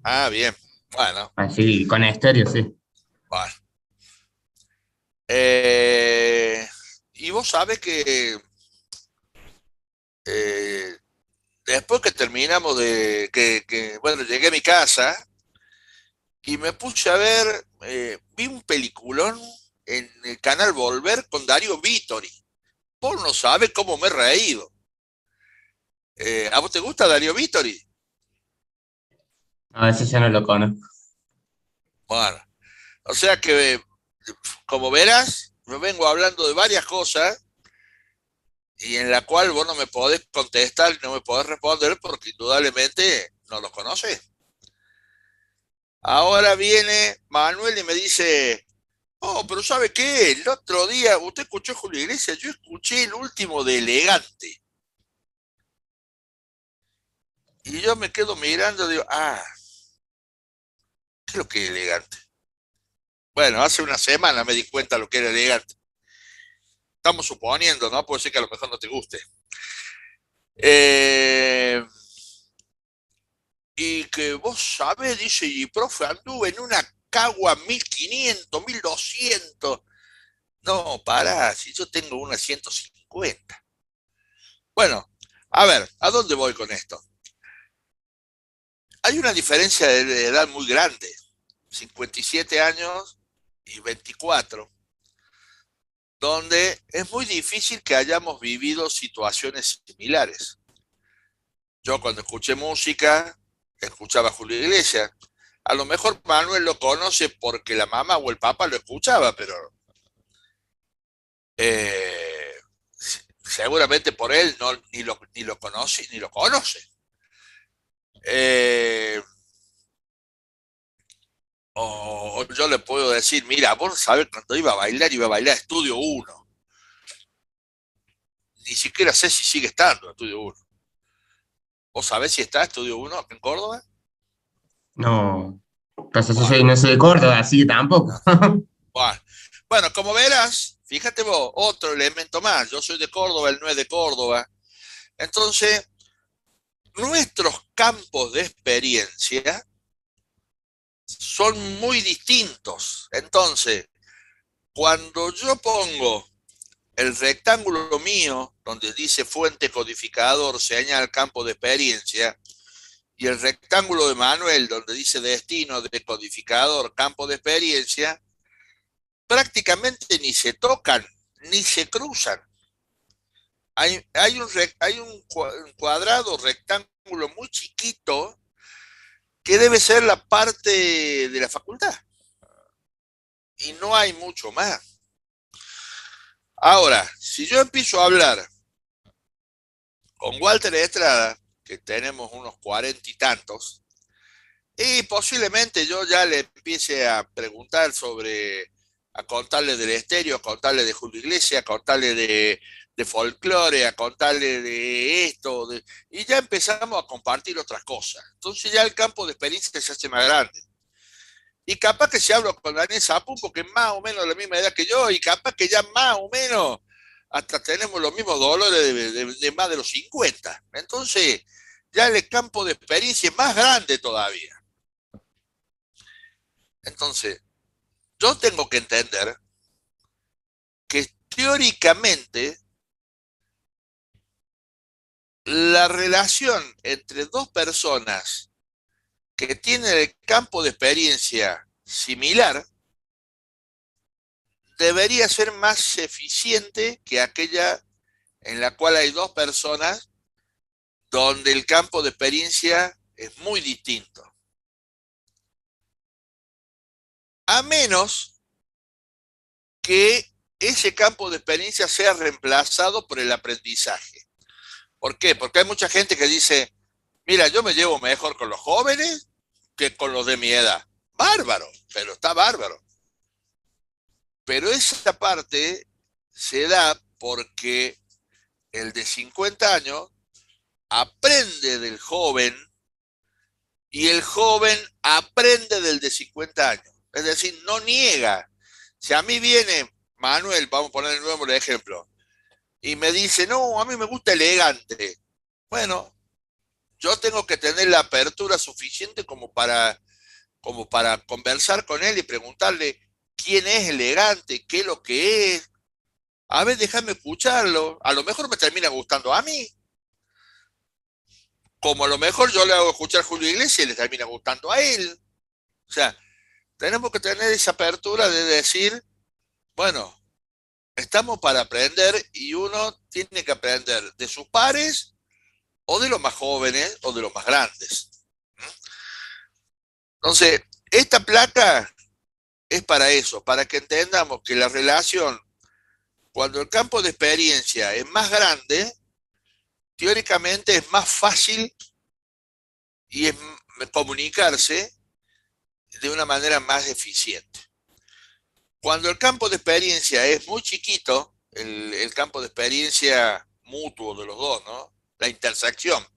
Ah, bien. Bueno, Así, con estéreo, sí. bueno. Y vos sabés que eh, después que terminamos bueno, llegué a mi casa y me puse a ver, vi un peliculón en el canal Volver con Darío Vittori. Vos no sabés cómo me he reído. ¿A vos te gusta Darío Vittori? A veces ya no lo conozco. Bueno, o sea que, como verás, yo vengo hablando de varias cosas y en la cual vos no me podés contestar, no me podés responder porque indudablemente no los conoces. Ahora viene Manuel y me dice, oh, pero ¿sabe qué? El otro día, usted escuchó Julio Iglesias, yo escuché el último de Elegante. Y yo me quedo mirando y digo, ah, ¿qué es lo que es Elegante? Bueno, hace una semana me di cuenta lo que era Elegante. Estamos suponiendo, ¿no? Puede ser que a lo mejor no te guste. Y que vos sabés, dice, y profe, anduve en una Cagua 1500, 1200. No, pará, si yo tengo una 150. Bueno, a ver, ¿a dónde voy con esto? Hay una diferencia de edad muy grande, 57 años y 24, donde es muy difícil que hayamos vivido situaciones similares. Yo cuando escuché música, escuchaba Julio Iglesias. A lo mejor Manuel lo conoce porque la mamá o el papá lo escuchaba, pero eh, seguramente por él no, ni lo conoce, ni lo conoce. Eh, o yo le puedo decir, mira, vos sabés cuando iba a bailar Estudio 1. Ni siquiera sé si sigue estando Estudio 1. ¿Vos sabés si está Estudio 1 en Córdoba? No. Pues yo Bueno, no soy de Córdoba, así que tampoco. bueno. Bueno, como verás, fíjate vos, otro elemento más. Yo soy de Córdoba, él no es de Córdoba. Entonces, nuestros campos de experiencia son muy distintos. Entonces, cuando yo pongo el rectángulo mío, donde dice fuente codificador, señala el campo de experiencia, y el rectángulo de Manuel, donde dice destino de codificador, campo de experiencia, prácticamente ni se tocan, ni se cruzan. Hay un cuadrado rectángulo muy chiquito que debe ser la parte de la facultad. Y no hay mucho más. Ahora, si yo empiezo a hablar con Walter Estrada, que tenemos unos 40 y tantos, y posiblemente yo ya le empiece a preguntar sobre a contarle del Estéreo, a contarle de Julio Iglesias, a contarle de folclore, a contarle de esto, y ya empezamos a compartir otras cosas. Entonces ya el campo de experiencia se hace más grande. Y capaz que si hablo con Daniel Sapú, porque es más o menos de la misma edad que yo, y capaz que ya más o menos hasta tenemos los mismos dolores de más de los 50. Entonces, ya el campo de experiencia es más grande todavía. Entonces, yo tengo que entender que teóricamente la relación entre dos personas que tienen el campo de experiencia similar debería ser más eficiente que aquella en la cual hay dos personas donde el campo de experiencia es muy distinto. A menos que ese campo de experiencia sea reemplazado por el aprendizaje. ¿Por qué? Porque hay mucha gente que dice, mira, yo me llevo mejor con los jóvenes que con los de mi edad. Bárbaro, pero está bárbaro. Pero esa parte se da porque el de 50 años aprende del joven y el joven aprende del de 50 años. Es decir, no niega. Si a mí viene Manuel, vamos a poner de nuevo el ejemplo, y me dice, no, a mí me gusta elegante. Bueno, yo tengo que tener la apertura suficiente como para conversar con él y preguntarle quién es elegante, qué es lo que es. A ver, déjame escucharlo. A lo mejor me termina gustando a mí. Como a lo mejor yo le hago escuchar a Julio Iglesias y le termina gustando a él. O sea, tenemos que tener esa apertura de decir, bueno, estamos para aprender y uno tiene que aprender de sus pares o de los más jóvenes o de los más grandes. Entonces, esta placa es para eso, para que entendamos que la relación, cuando el campo de experiencia es más grande, teóricamente es más fácil y es comunicarse de una manera más eficiente. Cuando el campo de experiencia es muy chiquito, el campo de experiencia mutuo de los dos, ¿no? La intersección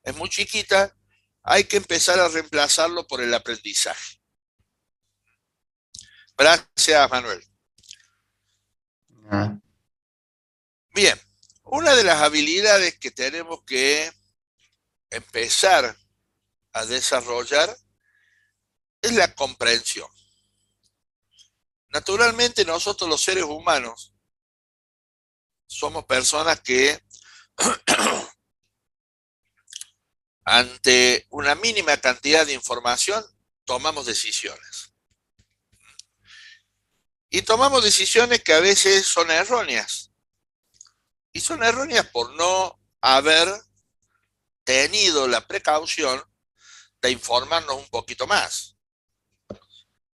es muy chiquita, hay que empezar a reemplazarlo por el aprendizaje. Gracias, Manuel. Ah, Bien, una de las habilidades que tenemos que empezar a desarrollar es la comprensión. Naturalmente, nosotros los seres humanos somos personas que ante una mínima cantidad de información tomamos decisiones. Y tomamos decisiones que a veces son erróneas. Y son erróneas por no haber tenido la precaución de informarnos un poquito más.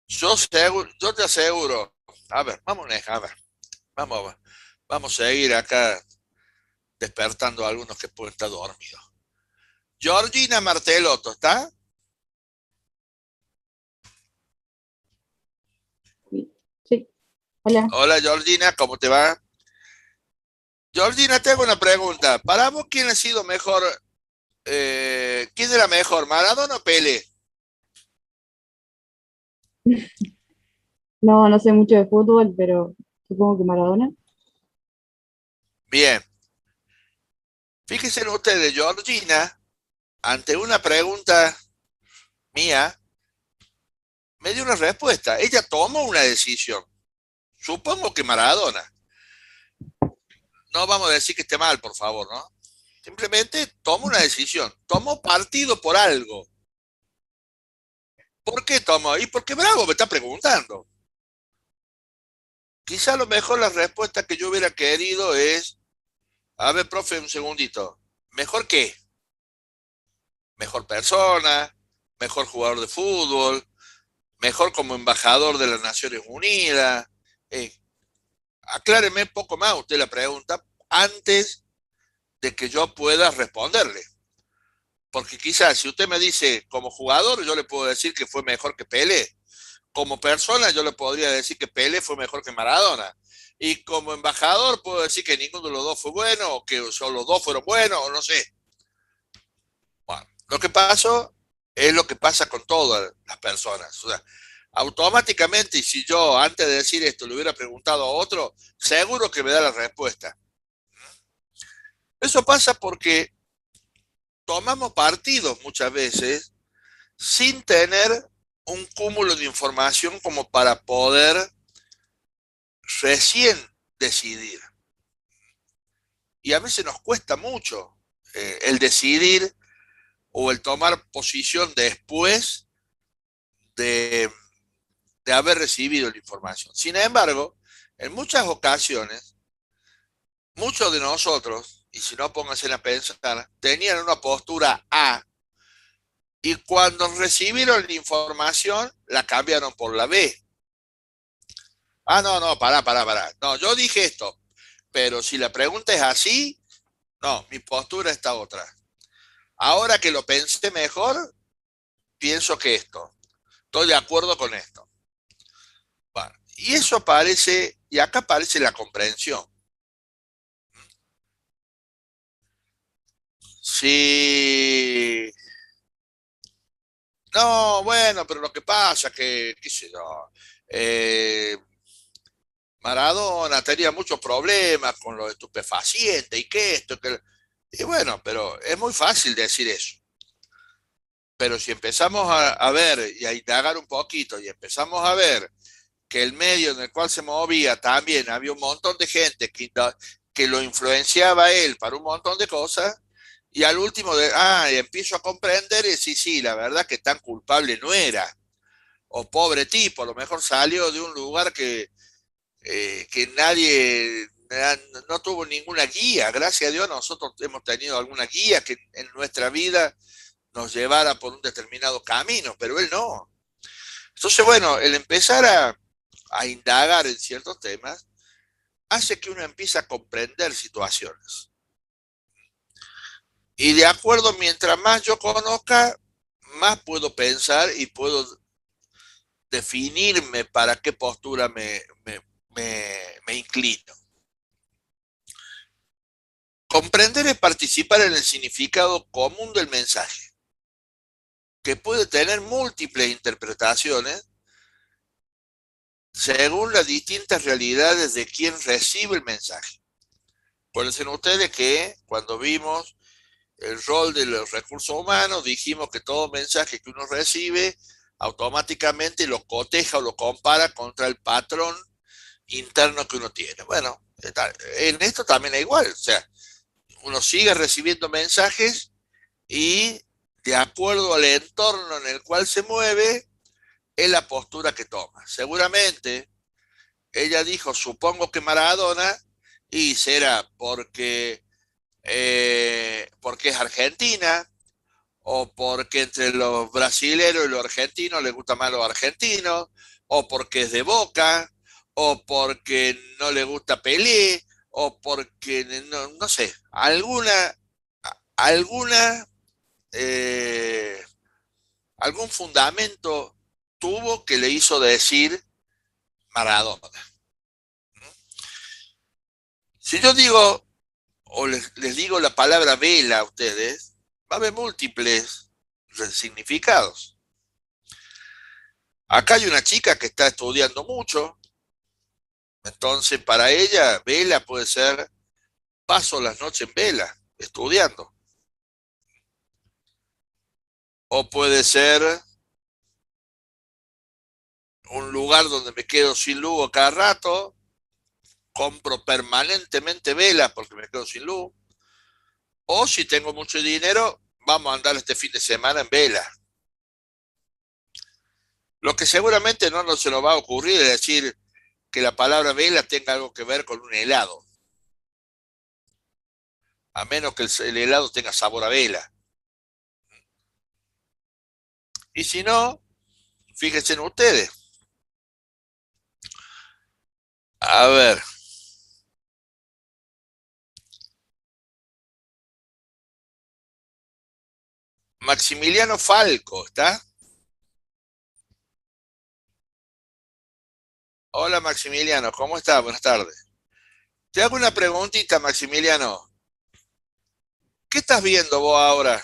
Yo te aseguro, a ver, vamos a seguir acá despertando a algunos que pueden estar dormidos. Georgina Martelotto, ¿está? Sí. Hola. Hola Georgina, ¿cómo te va? Georgina, te hago una pregunta. Para vos, ¿quién ha sido mejor? ¿Quién era mejor, Maradona o Pelé? No, no sé mucho de fútbol, pero supongo que Maradona. Bien. Fíjense ustedes, Georgina, ante una pregunta mía, me dio una respuesta. Ella tomó una decisión. Supongo que Maradona. No vamos a decir que esté mal, por favor, ¿no? Simplemente tomó una decisión. Tomó partido por algo. ¿Por qué tomó? Y porque Bravo me está preguntando. Quizá a lo mejor la respuesta que yo hubiera querido es, a ver, profe, un segundito. ¿Mejor qué? Mejor persona, mejor jugador de fútbol, mejor como embajador de las Naciones Unidas. Acláreme un poco más usted la pregunta antes de que yo pueda responderle. Porque quizás si usted me dice como jugador, yo le puedo decir que fue mejor que Pelé. como persona yo le podría decir que Pelé fue mejor que Maradona. Y como embajador puedo decir que ninguno de los dos fue bueno, o que solo los dos fueron buenos, o no sé. Bueno, lo que pasó es lo que pasa con todas las personas. O sea, automáticamente, y si yo antes de decir esto le hubiera preguntado a otro, seguro que me da la respuesta. Eso pasa porque tomamos partidos muchas veces sin tener un cúmulo de información como para poder recién decidir. Y a veces nos cuesta mucho el decidir o el tomar posición después de, de haber recibido la información. Sin embargo, en muchas ocasiones, muchos de nosotros, y si no pónganse a pensar, tenían una postura A y cuando recibieron la información la cambiaron por la B. Ah, no, no, pará. No, yo dije esto, pero si la pregunta es así, no, mi postura está otra. Ahora que lo pensé mejor, pienso que esto. Estoy de acuerdo con esto. Bueno, y eso aparece, y acá aparece la comprensión. Sí. No, bueno, pero lo que pasa es que, qué sé yo, eh, Maradona tenía muchos problemas con los estupefacientes y que esto, que... Y bueno, pero es muy fácil decir eso. Pero si empezamos a ver y a indagar un poquito y empezamos a ver que el medio en el cual se movía también había un montón de gente que lo influenciaba a él para un montón de cosas, y al último, y empiezo a comprender y sí, sí, la verdad que tan culpable no era, o pobre tipo, a lo mejor salió de un lugar que nadie, no tuvo ninguna guía, gracias a Dios nosotros hemos tenido alguna guía que en nuestra vida nos llevara por un determinado camino, pero él no. Entonces, bueno, el empezar a indagar en ciertos temas hace que uno empiece a comprender situaciones. Y de acuerdo, mientras más yo conozca, más puedo pensar y puedo definirme para qué postura me inclino. Comprender es participar en el significado común del mensaje, que puede tener múltiples interpretaciones según las distintas realidades de quien recibe el mensaje. Acuérdense ustedes que cuando vimos el rol de los recursos humanos, dijimos que todo mensaje que uno recibe automáticamente lo coteja o lo compara contra el patrón interno que uno tiene. Bueno, en esto también es igual, o sea, uno sigue recibiendo mensajes y de acuerdo al entorno en el cual se mueve, es la postura que toma. Seguramente ella dijo, supongo que Maradona, y será porque es argentina, o porque entre los brasileros y los argentinos les gusta más los argentinos, o porque es de Boca, o porque no le gusta Pelé, o porque, no sé, alguna, eh, algún fundamento tuvo que le hizo decir Maradona. Si yo digo, o les digo la palabra vela a ustedes, va a haber múltiples significados. Acá hay una chica que está estudiando mucho, entonces para ella vela puede ser paso las noches en vela, estudiando. O puede ser un lugar donde me quedo sin luz a cada rato, compro permanentemente velas porque me quedo sin luz. O si tengo mucho dinero, vamos a andar este fin de semana en vela. Lo que seguramente no se nos va a ocurrir es decir que la palabra vela tenga algo que ver con un helado, a menos que el helado tenga sabor a vela. Y si no, fíjense en ustedes. A ver. Maximiliano Falco, ¿está? Hola Maximiliano, ¿cómo estás? Buenas tardes. Te hago una preguntita, Maximiliano. ¿Qué estás viendo vos ahora?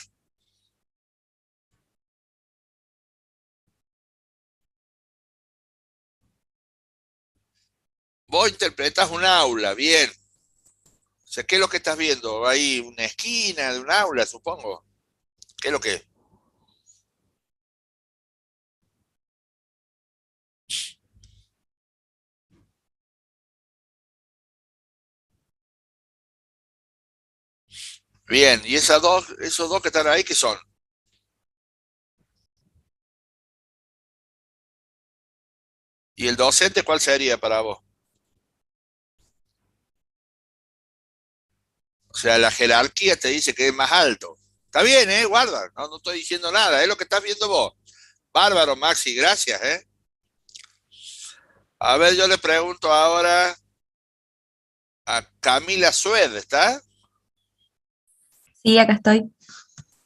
Vos interpretás un aula, bien. O sea, ¿qué es lo que estás viendo? ¿Ahí una esquina de un aula, supongo? ¿Qué es lo que es? Bien, ¿y esos dos que están ahí, qué son? ¿Y el docente cuál sería para vos? O sea, la jerarquía te dice que es más alto. Está bien, ¿eh? Guarda, no estoy diciendo nada, es lo que estás viendo vos. Bárbaro, Maxi, gracias, ¿eh? A ver, yo le pregunto ahora a Camila Sued, ¿está? Sí, acá estoy.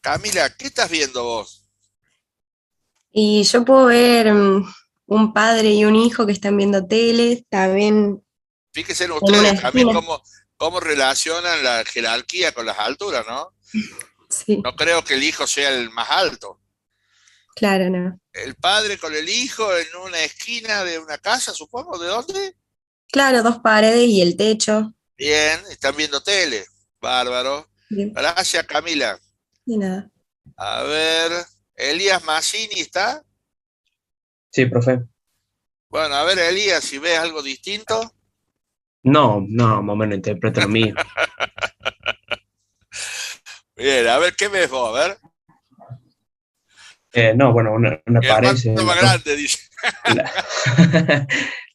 Camila, ¿qué estás viendo vos? Y yo puedo ver un padre y un hijo que están viendo tele, también Fíjense en en una ustedes también esquina. cómo relacionan la jerarquía con las alturas, ¿no? Sí, No creo que el hijo sea el más alto. claro, no. El padre con el hijo en una esquina de una casa, supongo, ¿de dónde? Claro, dos paredes y el techo. Bien, están viendo tele. Bárbaro. Bien, Gracias, Camila. y nada. A ver, Elías Massini está. Sí, profe. Bueno, a ver, Elías, si ves algo distinto. No, no, más o menos interpreto lo mío. Bien, a ver, ¿qué ves vos? A ver. No, bueno, una Mi pared, hermano más grande, dice.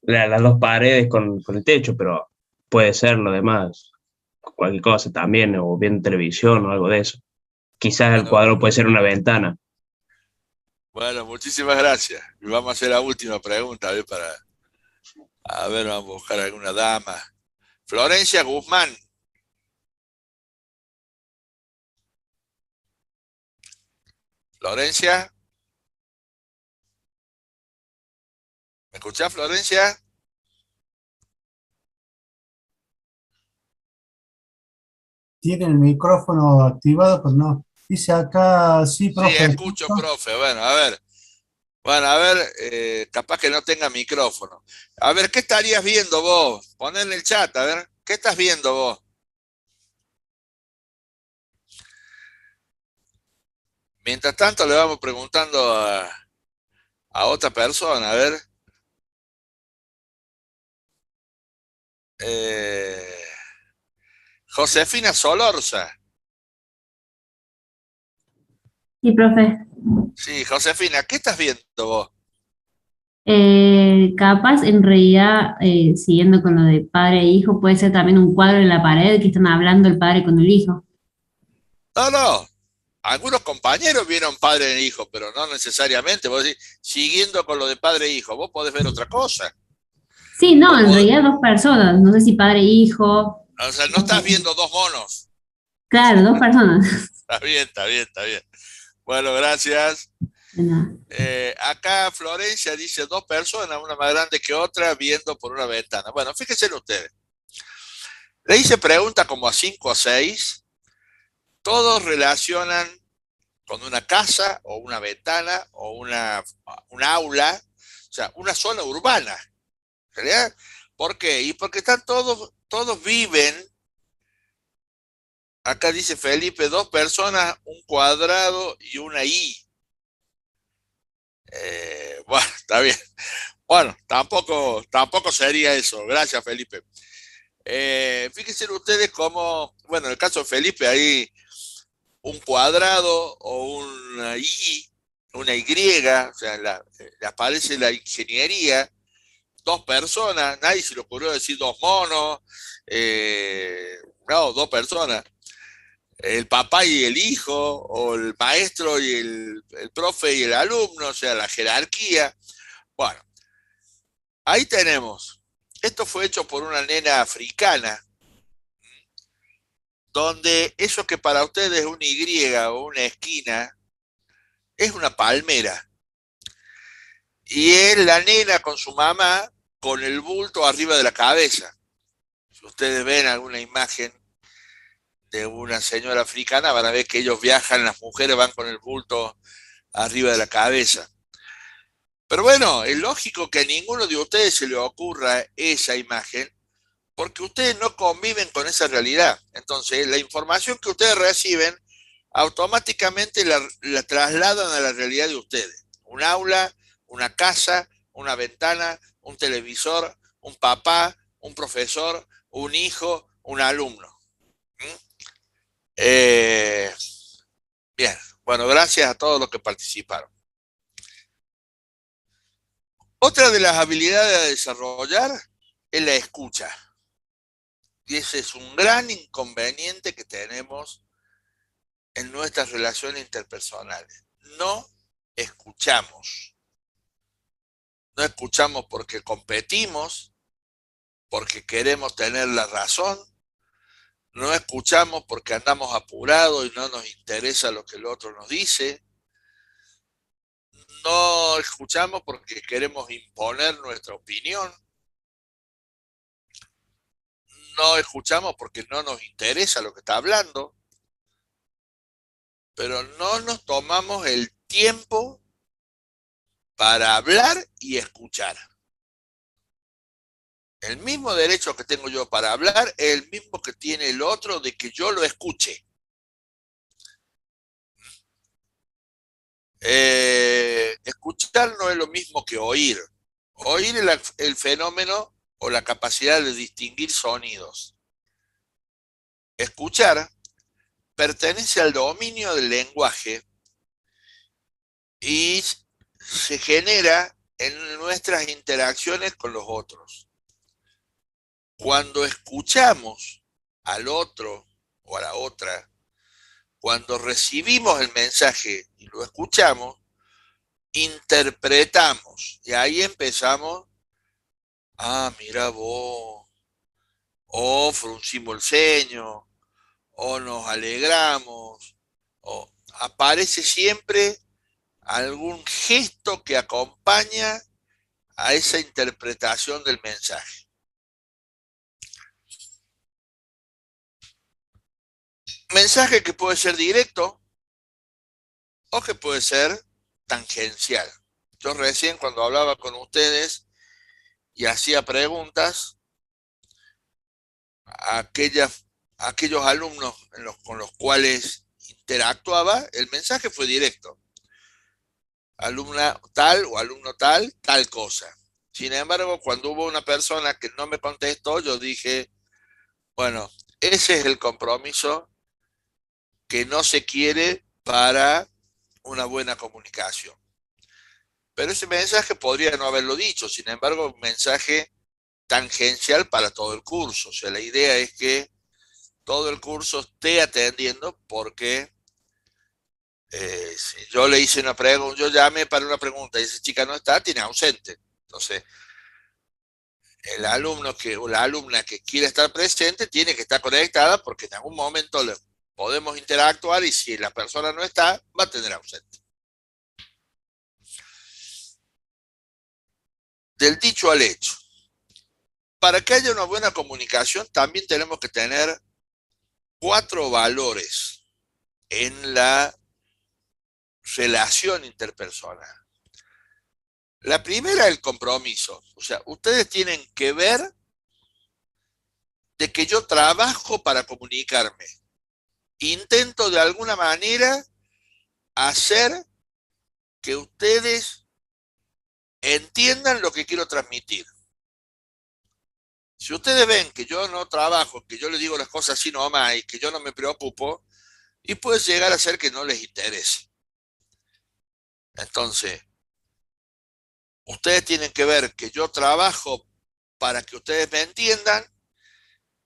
la- las dos paredes con el techo, pero puede ser lo demás, cualquier cosa también, o viendo televisión o algo de eso. Quizás el Bueno, cuadro puede ser una ventana. bueno, muchísimas gracias. Y vamos a hacer la última pregunta, a ver, vamos a buscar alguna dama. Florencia Guzmán. Florencia, ¿me escuchás, Florencia? Tiene el micrófono activado, pero no. Dice acá, sí, Sí, profe. escucho, profe. Bueno, a ver. Bueno, a ver, capaz que no tenga micrófono. A ver, ¿qué estarías viendo vos? Poné en el chat, a ver, ¿qué estás viendo vos? Mientras tanto, le vamos preguntando a otra persona, a ver. Eh, Josefina Solorza. Sí, profe. Sí, Josefina, ¿qué estás viendo vos? Capaz, en realidad, siguiendo con lo de padre e hijo, puede ser también un cuadro en la pared que están hablando el padre con el hijo. No, no. Algunos compañeros vieron padre e hijo, pero no necesariamente. Vos decís, siguiendo con lo de padre e hijo, vos podés ver otra cosa. Sí, no, Vos en podés- realidad dos personas, no sé si padre e hijo. o sea, no estás viendo dos monos. Claro, dos personas. Está bien, está bien, está bien. Bueno, gracias. De nada. Acá Florencia dice dos personas, una más grande que otra, viendo por una ventana. Bueno, fíjense en ustedes. Le hice preguntas como a 5 o 6. Todos relacionan con una casa o una ventana o un aula, o sea, una zona urbana. ¿Realidad? ¿Por qué? Y porque están todos viven, acá dice Felipe, dos personas, un cuadrado y una I. Bueno, está bien. Bueno, tampoco sería eso. Gracias, Felipe. Fíjense ustedes cómo, bueno, en el caso de Felipe, ahí un cuadrado o una Y, o sea, le aparece la ingeniería, dos personas, nadie se le ocurrió decir dos monos, no, dos personas, el papá y el hijo, o el maestro y el profe y el alumno, o sea, la jerarquía. Bueno, ahí tenemos. Esto fue hecho por una nena africana, donde eso que para ustedes es una Y o una esquina, es una palmera. Y es la nena con su mamá con el bulto arriba de la cabeza. Si ustedes ven alguna imagen de una señora africana, van a ver que ellos viajan, las mujeres van con el bulto arriba de la cabeza. Pero bueno, es lógico que a ninguno de ustedes se le ocurra esa imagen, porque ustedes no conviven con esa realidad. Entonces, la información que ustedes reciben, automáticamente la trasladan a la realidad de ustedes. Un aula, una casa, una ventana, un televisor, un papá, un profesor, un hijo, un alumno. Bien, bueno, gracias a todos los que participaron. Otra de las habilidades a desarrollar es la escucha. Y ese es un gran inconveniente que tenemos en nuestras relaciones interpersonales. No escuchamos. No escuchamos porque competimos, porque queremos tener la razón. No escuchamos porque andamos apurados y no nos interesa lo que el otro nos dice. No escuchamos porque queremos imponer nuestra opinión. No escuchamos porque no nos interesa lo que está hablando. Pero no nos tomamos el tiempo para hablar y escuchar. El mismo derecho que tengo yo para hablar es el mismo que tiene el otro de que yo lo escuche. Escuchar no es lo mismo que oír. Oír es el fenómeno o la capacidad de distinguir sonidos. Escuchar pertenece al dominio del lenguaje y se genera en nuestras interacciones con los otros. Cuando escuchamos al otro o a la otra, cuando recibimos el mensaje y lo escuchamos, interpretamos. Y ahí empezamos, mira vos, o fruncimos el ceño, o nos alegramos, o aparece siempre algún gesto que acompaña a esa interpretación del mensaje. Mensaje que puede ser directo o que puede ser tangencial. Yo recién cuando hablaba con ustedes y hacía preguntas, a aquellos alumnos con los cuales interactuaba, el mensaje fue directo. Alumna tal o alumno tal, tal cosa. Sin embargo, cuando hubo una persona que no me contestó, yo dije, bueno, ese es el compromiso que no se quiere para una buena comunicación. Pero ese mensaje podría no haberlo dicho, sin embargo, un mensaje tangencial para todo el curso. O sea, la idea es que todo el curso esté atendiendo porque si yo le hice una pregunta, yo llamé para una pregunta y esa chica no está, tiene ausente. Entonces, el alumno o la alumna que quiere estar presente tiene que estar conectada porque en algún momento podemos interactuar y si la persona no está, va a tener ausente. Del dicho al hecho. Para que haya una buena comunicación también tenemos que tener 4 valores en la relación interpersonal. La primera es el compromiso. O sea, ustedes tienen que ver de que yo trabajo para comunicarme. Intento de alguna manera hacer que ustedes entiendan lo que quiero transmitir. Si ustedes ven que yo no trabajo, que yo les digo las cosas así nomás y que yo no me preocupo, y puede llegar a ser que no les interese. Entonces, ustedes tienen que ver que yo trabajo para que ustedes me entiendan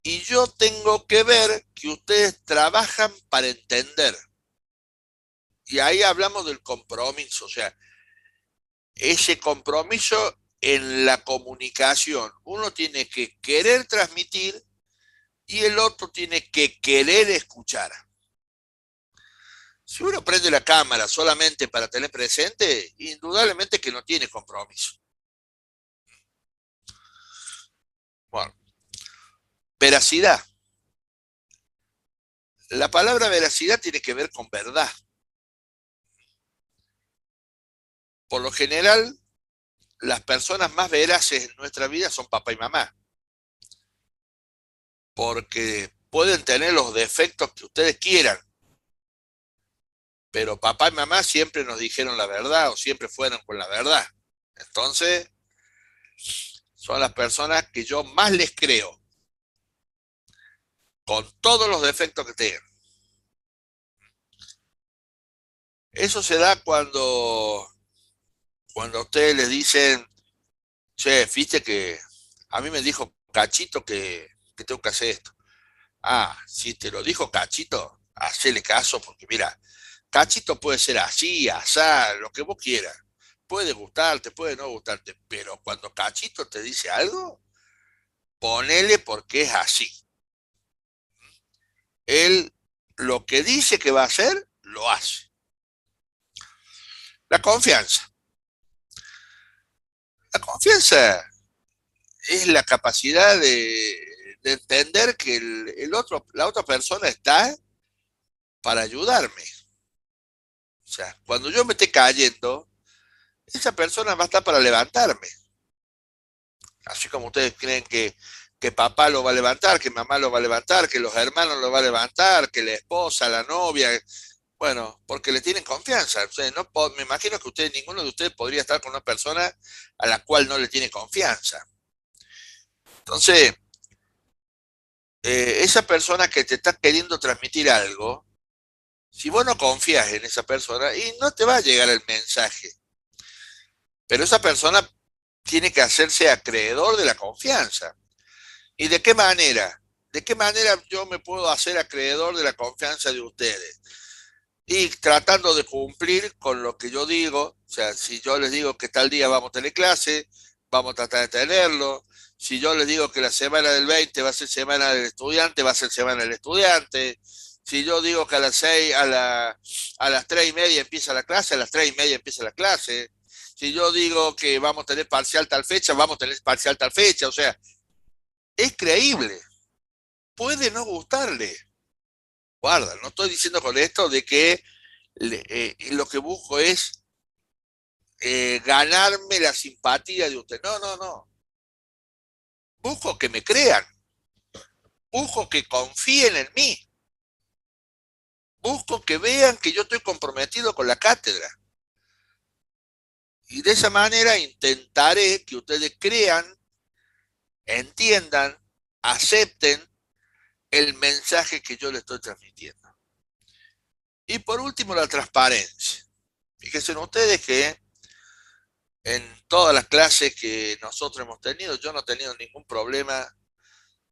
y yo tengo que ver que ustedes trabajan para entender. Y ahí hablamos del compromiso, o sea, ese compromiso en la comunicación. Uno tiene que querer transmitir y el otro tiene que querer escuchar. Si uno prende la cámara solamente para tener presente, indudablemente que no tiene compromiso. Veracidad. La palabra veracidad tiene que ver con verdad. Por lo general, las personas más veraces en nuestra vida son papá y mamá, porque pueden tener los defectos que ustedes quieran, pero papá y mamá siempre nos dijeron la verdad o siempre fueron con la verdad. Entonces, son las personas que yo más les creo, con todos los defectos que tengan. Eso se da cuando a ustedes les dicen, che, viste que a mí me dijo Cachito que tengo que hacer esto. Ah, si te lo dijo Cachito, hacele caso, porque mira, Cachito puede ser así, asá, lo que vos quieras. Puede gustarte, puede no gustarte, pero cuando Cachito te dice algo, ponele porque es así. Él lo que dice que va a hacer, lo hace. La confianza. La confianza es la capacidad de entender que la otra persona está para ayudarme. O sea, cuando yo me esté cayendo, esa persona va a estar para levantarme. Así como ustedes creen que papá lo va a levantar, que mamá lo va a levantar, que los hermanos lo va a levantar, que la esposa, la novia, bueno, porque le tienen confianza. O sea, me imagino que ninguno de ustedes podría estar con una persona a la cual no le tiene confianza. Entonces, esa persona que te está queriendo transmitir algo, si vos no confías en esa persona, y no te va a llegar el mensaje. Pero esa persona tiene que hacerse acreedor de la confianza. ¿Y de qué manera? ¿De qué manera yo me puedo hacer acreedor de la confianza de ustedes? Y tratando de cumplir con lo que yo digo. O sea, si yo les digo que tal día vamos a tener clase, vamos a tratar de tenerlo. Si yo les digo que la semana del 20 va a ser semana del estudiante, va a ser semana del estudiante. Si yo digo que a las 6, a las 3:30 empieza la clase, a las 3:30 empieza la clase. Si yo digo que vamos a tener parcial tal fecha, vamos a tener parcial tal fecha. O sea, es creíble. Puede no gustarle. Guarda, no estoy diciendo con esto de que lo que busco es ganarme la simpatía de usted. No, no, no. Busco que me crean. Busco que confíen en mí. Busco que vean que yo estoy comprometido con la cátedra. Y de esa manera intentaré que ustedes crean, entiendan, acepten el mensaje que yo les estoy transmitiendo. Y por último, la transparencia. Fíjense ustedes que en todas las clases que nosotros hemos tenido, yo no he tenido ningún problema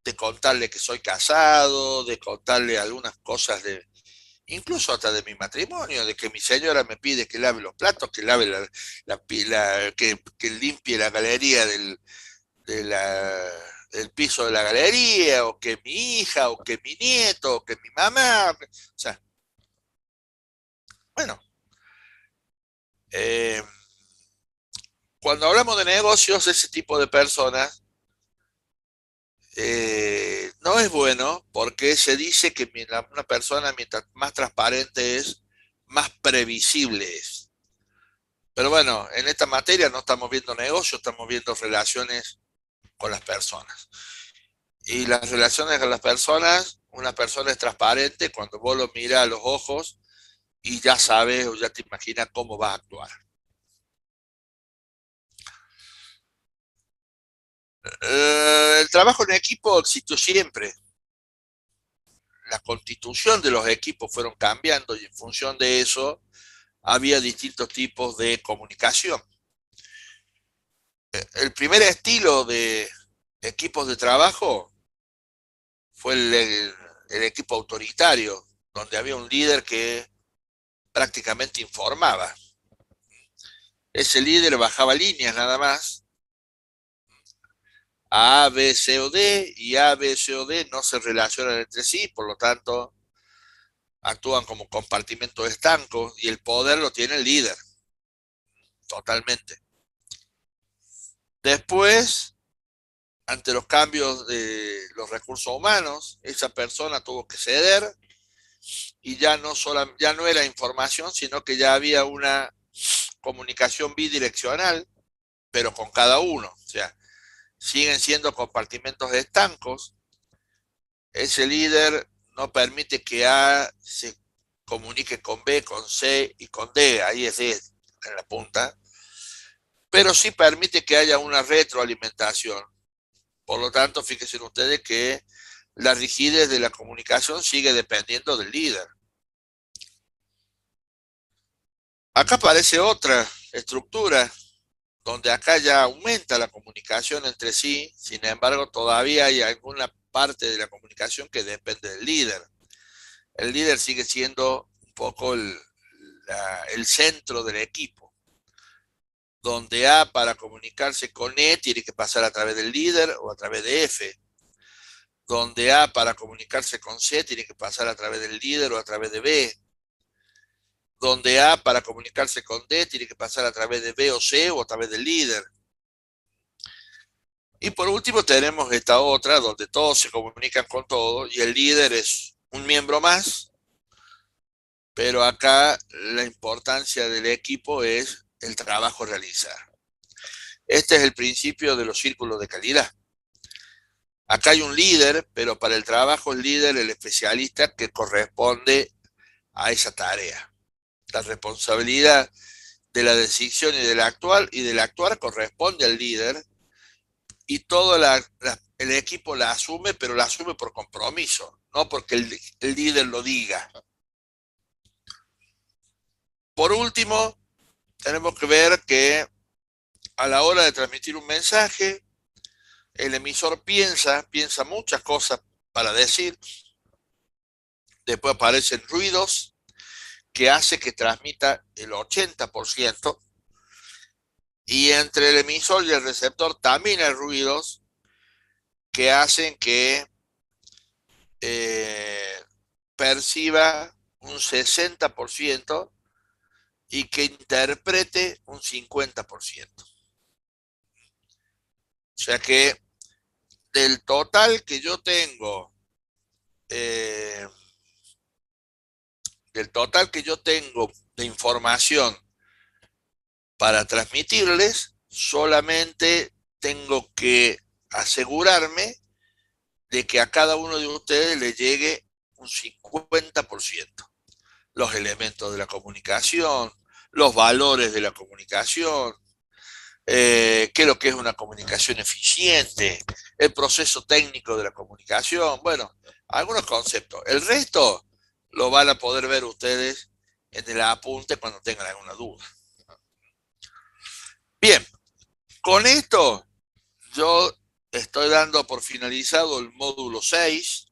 de contarle que soy casado, de contarle algunas cosas incluso hasta de mi matrimonio, de que mi señora me pide que lave los platos, que lave que limpie la galería del piso de la galería, o que mi hija, o que mi nieto, o que mi mamá. O sea, bueno, cuando hablamos de negocios, ese tipo de personas no es bueno, porque se dice que una persona mientras más transparente es, más previsible es. Pero bueno, en esta materia no estamos viendo negocios, estamos viendo relaciones con las personas. Y las relaciones con las personas, una persona es transparente cuando vos lo miras a los ojos y ya sabes o ya te imaginas cómo va a actuar. El trabajo en equipo existió siempre. La constitución de los equipos fueron cambiando y en función de eso había distintos tipos de comunicación. El primer estilo de equipos de trabajo fue el equipo autoritario, donde había un líder que prácticamente informaba. Ese líder bajaba líneas nada más, A, B, C o D, y A, B, C o D no se relacionan entre sí, por lo tanto actúan como compartimentos estancos y el poder lo tiene el líder, totalmente. Después ante los cambios de los recursos humanos, esa persona tuvo que ceder y ya no era información, sino que ya había una comunicación bidireccional, pero con cada uno. O sea, siguen siendo compartimentos estancos. Ese líder no permite que A se comunique con B, con C y con D, ahí es D en la punta, pero sí permite que haya una retroalimentación. Por lo tanto, fíjense ustedes que la rigidez de la comunicación sigue dependiendo del líder. Acá aparece otra estructura, donde acá ya aumenta la comunicación entre sí, sin embargo, todavía hay alguna parte de la comunicación que depende del líder. El líder sigue siendo un poco el centro del equipo, donde A para comunicarse con E tiene que pasar a través del líder o a través de F, donde A para comunicarse con C tiene que pasar a través del líder o a través de B, donde A para comunicarse con D tiene que pasar a través de B o C o a través del líder. Y por último tenemos esta otra, donde todos se comunican con todos y el líder es un miembro más, pero acá la importancia del equipo es el trabajo a realizar. Este es el principio de los círculos de calidad. Acá hay un líder, pero para el trabajo el líder, el especialista que corresponde a esa tarea. La responsabilidad de la decisión y del actuar corresponde al líder, y todo el equipo la asume, pero la asume por compromiso, no porque el líder lo diga. Por último, tenemos que ver que a la hora de transmitir un mensaje, el emisor piensa muchas cosas para decir, después aparecen ruidos que hace que transmita el 80%, y entre el emisor y el receptor también hay ruidos que hacen que perciba un 60% y que interprete un 50%. O sea que del total que yo tengo, de información para transmitirles, solamente tengo que asegurarme de que a cada uno de ustedes le llegue un 50%. Los elementos de la comunicación, los valores de la comunicación, qué es lo que es una comunicación eficiente, el proceso técnico de la comunicación, bueno, algunos conceptos. El resto lo van a poder ver ustedes en el apunte cuando tengan alguna duda. Bien, con esto yo estoy dando por finalizado el módulo 6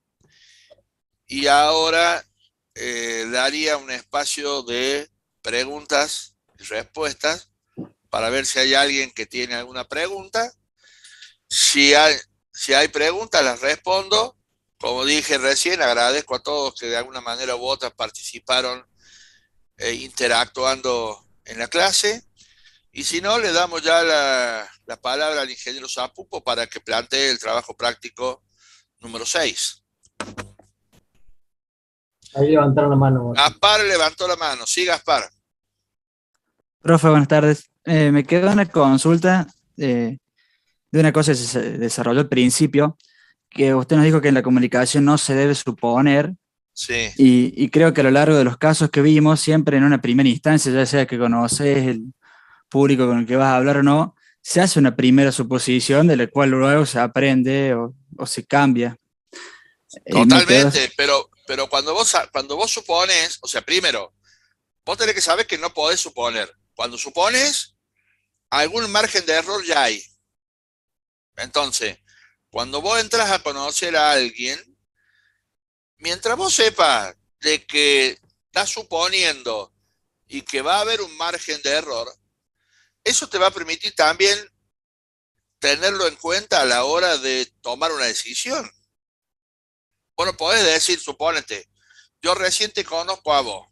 y ahora daría un espacio de preguntas y respuestas para ver si hay alguien que tiene alguna pregunta. Si hay preguntas, las respondo. Como dije recién, agradezco a todos que de alguna manera u otra participaron interactuando en la clase. Y si no, le damos ya la palabra al ingeniero Zapupo para que plantee el trabajo práctico número 6. Ahí levantaron la mano. Gaspar levantó la mano. Sí, Gaspar. Profe, buenas tardes. Me quedó una consulta de una cosa que se desarrolló al principio, que usted nos dijo que en la comunicación no se debe suponer. Sí. Y creo que a lo largo de los casos que vimos, siempre en una primera instancia, ya sea que conoces el público con el que vas a hablar o no, se hace una primera suposición de la cual luego se aprende o se cambia. Totalmente, pero cuando vos supones, o sea, primero, vos tenés que saber que no podés suponer. Cuando supones, algún margen de error ya hay. Entonces, cuando vos entras a conocer a alguien, mientras vos sepas de que estás suponiendo y que va a haber un margen de error, eso te va a permitir también tenerlo en cuenta a la hora de tomar una decisión. Bueno, podés decir, supónete, yo recién te conozco a vos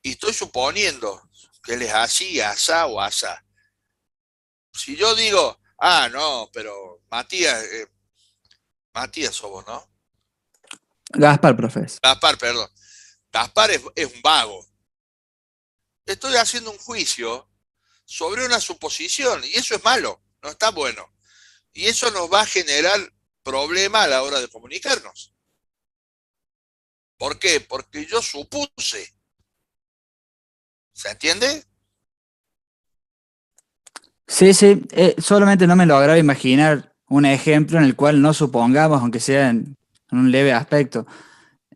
y estoy suponiendo que él es así, asá o asá. Si yo digo, Ah, no, pero Matías, Matías sos vos, ¿no? Gaspar, profes. Gaspar, perdón. Gaspar es un vago. Estoy haciendo un juicio sobre una suposición y eso es malo, no está bueno. Y eso nos va a generar problemas a la hora de comunicarnos. ¿Por qué? Porque yo supuse. ¿Se entiende? Sí, sí, solamente no me lograba imaginar un ejemplo en el cual no supongamos, aunque sea en un leve aspecto,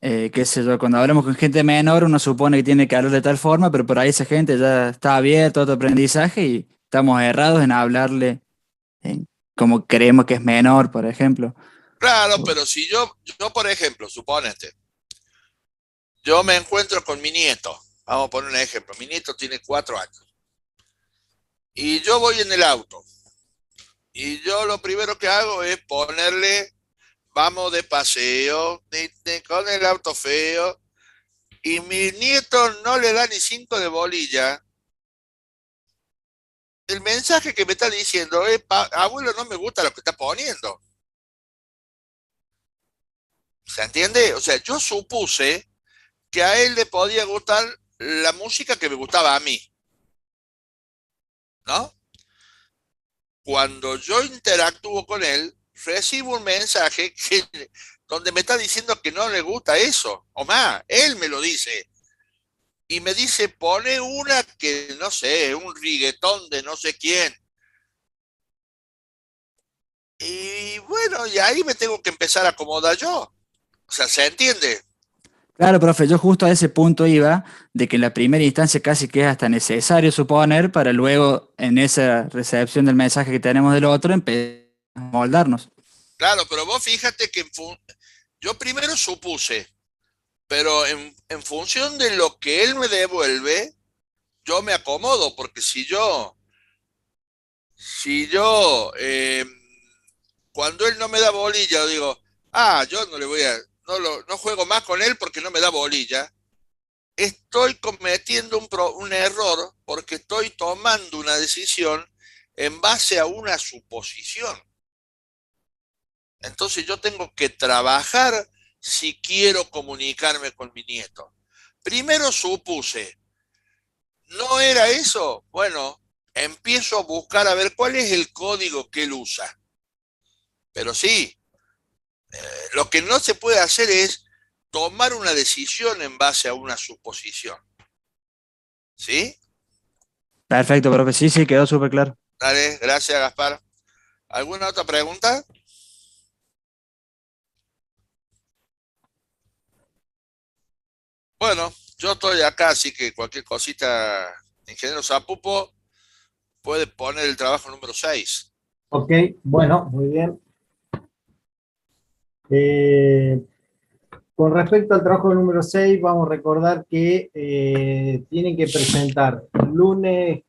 qué sé yo, cuando hablamos con gente menor uno supone que tiene que hablar de tal forma, pero por ahí esa gente ya está abierta a otro aprendizaje y estamos errados en hablarle como creemos que es menor, por ejemplo. Claro, pero si yo por ejemplo, suponete, yo me encuentro con mi nieto, vamos a poner un ejemplo, mi nieto tiene 4 años, y yo voy en el auto, y yo lo primero que hago es ponerle, vamos de paseo, con el auto feo, y mi nieto no le da ni 5 de bolilla. El mensaje que me está diciendo es, abuelo, no me gusta lo que está poniendo. ¿Se entiende? O sea, yo supuse que a él le podía gustar la música que me gustaba a mí, ¿no? Cuando yo interactúo con él, recibo un mensaje donde me está diciendo que no le gusta eso, o más, él me lo dice. Y me dice, pone una que, no sé, un reggaetón de no sé quién. Y bueno, y ahí me tengo que empezar a acomodar yo. O sea, ¿se entiende? Claro, profe, yo justo a ese punto iba de que en la primera instancia casi que es hasta necesario suponer para luego en esa recepción del mensaje que tenemos del otro empezar a moldarnos. Claro, pero vos fíjate que yo primero supuse, pero en función de lo que él me devuelve, yo me acomodo, porque si yo, cuando él no me da bolilla, yo digo, yo no le voy a, no juego más con él porque no me da bolilla. Estoy cometiendo un error porque estoy tomando una decisión en base a una suposición. Entonces yo tengo que trabajar si quiero comunicarme con mi nieto. Primero supuse, ¿no era eso? Bueno, empiezo a buscar a ver cuál es el código que él usa. Pero sí, lo que no se puede hacer es tomar una decisión en base a una suposición. ¿Sí? Perfecto, profe, sí, sí, quedó súper claro. Dale, gracias, Gaspar. ¿Alguna otra pregunta? Bueno, yo estoy acá, así que cualquier cosita, ingeniero Zapupo, puede poner el trabajo número 6. Ok, bueno, muy bien. Con respecto al trabajo número 6, vamos a recordar que tienen que presentar el lunes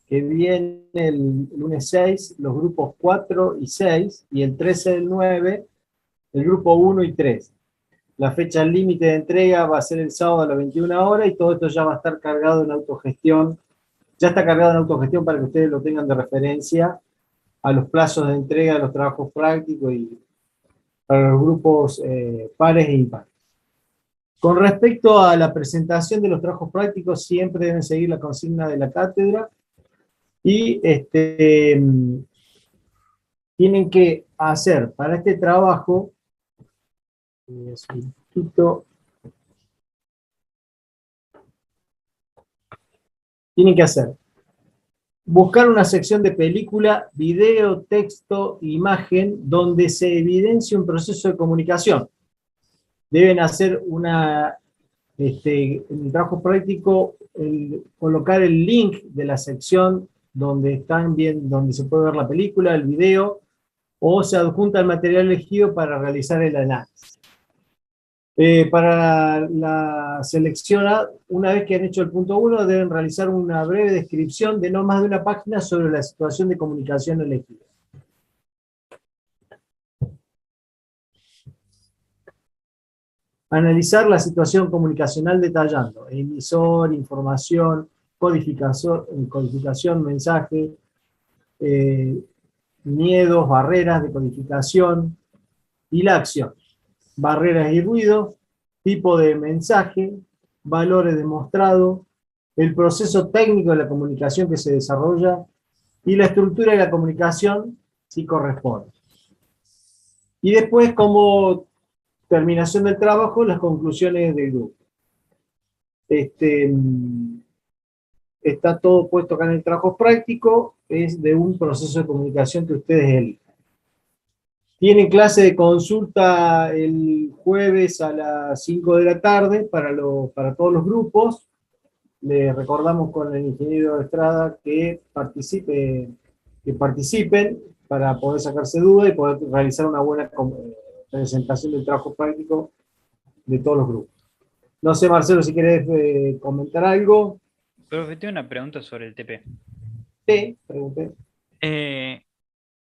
que viene, el lunes 6, los grupos 4 y 6, y el 13 del 9, el grupo 1 y 3. La fecha límite de entrega va a ser el sábado a las 21 horas y todo esto ya va a estar cargado en autogestión. Ya está cargado en autogestión para que ustedes lo tengan de referencia a los plazos de entrega de los trabajos prácticos y para los grupos pares e impares. Con respecto a la presentación de los trabajos prácticos, siempre deben seguir la consigna de la cátedra y tienen que hacer para este trabajo, tienen que hacer buscar una sección de película, video, texto, imagen, donde se evidencie un proceso de comunicación. Deben hacer en el trabajo práctico, colocar el link de la sección donde donde se puede ver la película, el video, o se adjunta el material elegido para realizar el análisis. Para la selección A, una vez que han hecho el punto 1, deben realizar una breve descripción de no más de una página sobre la situación de comunicación elegida. Analizar la situación comunicacional detallando emisor, información, codificación, mensaje, miedos, barreras, decodificación y la acción. Barreras y ruidos, tipo de mensaje, valores demostrados, el proceso técnico de la comunicación que se desarrolla y la estructura de la comunicación si corresponde. Y después, como terminación del trabajo, las conclusiones del grupo. Está todo puesto acá en el trabajo práctico, es de un proceso de comunicación que ustedes eligen. Tienen clase de consulta el jueves a las 5 de la tarde para todos los grupos. Les recordamos con el ingeniero Estrada que participen para poder sacarse dudas y poder realizar una buena presentación del trabajo práctico de todos los grupos. No sé, Marcelo, si querés comentar algo. Profe, tengo una pregunta sobre el TP. Sí, pregunté.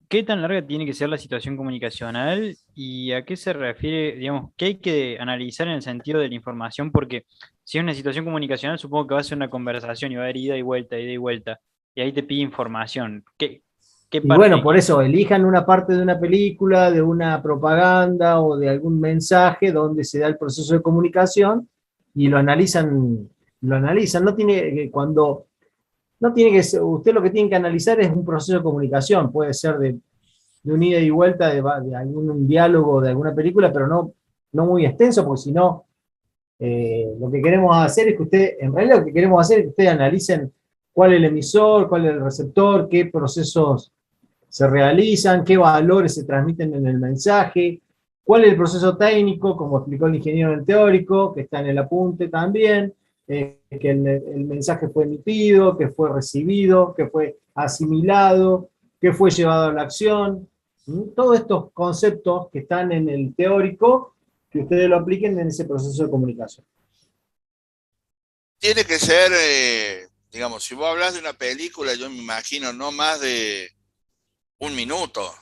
¿Qué tan larga tiene que ser la situación comunicacional y a qué se refiere, digamos, qué hay que analizar en el sentido de la información? Porque si es una situación comunicacional, supongo que va a ser una conversación y va a haber ida y vuelta, y ahí te pide información. ¿Qué Y parte? bueno, por eso, elijan una parte de una película, de una propaganda o de algún mensaje donde se da el proceso de comunicación y lo analizan. No tiene que ser, usted lo que tiene que analizar es un proceso de comunicación, puede ser de un ida y vuelta de algún diálogo de alguna película, pero no muy extenso, porque si no, lo que queremos hacer es que ustedes analicen cuál es el emisor, cuál es el receptor, qué procesos se realizan, qué valores se transmiten en el mensaje, cuál es el proceso técnico, como explicó el ingeniero en el teórico, que está en el apunte también, que el mensaje fue emitido, que fue recibido, que fue asimilado, que fue llevado a la acción. Todos estos conceptos que están en el teórico, que ustedes lo apliquen en ese proceso de comunicación. Tiene que ser, digamos, si vos hablas de una película, yo me imagino no más de un minuto.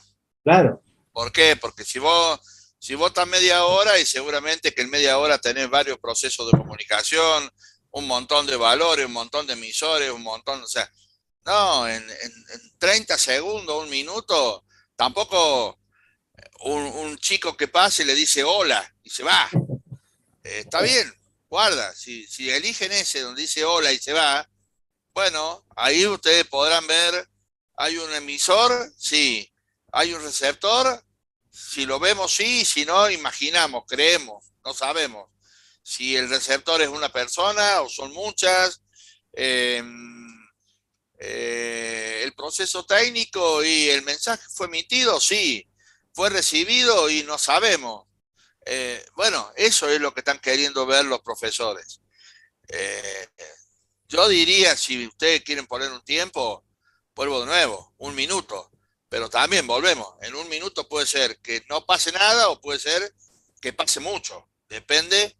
Claro. ¿Por qué? Porque si vos estás media hora y seguramente que en media hora tenés varios procesos de comunicación, un montón de valores, un montón de emisores, un montón, o sea, no, en 30 segundos, un minuto, tampoco un chico que pase y le dice hola y se va. Está bien, guarda, si eligen ese donde dice hola y se va, bueno, ahí ustedes podrán ver, ¿hay un emisor? Sí. ¿Hay un receptor? Si lo vemos, sí, si no, imaginamos, creemos, no sabemos. Si el receptor es una persona o son muchas, el proceso técnico y el mensaje fue emitido, sí. Fue recibido y no sabemos. Bueno, eso es lo que están queriendo ver los profesores. Yo diría, si ustedes quieren poner un tiempo, vuelvo de nuevo, un minuto. Pero también volvemos, en un minuto puede ser que no pase nada o puede ser que pase mucho. Depende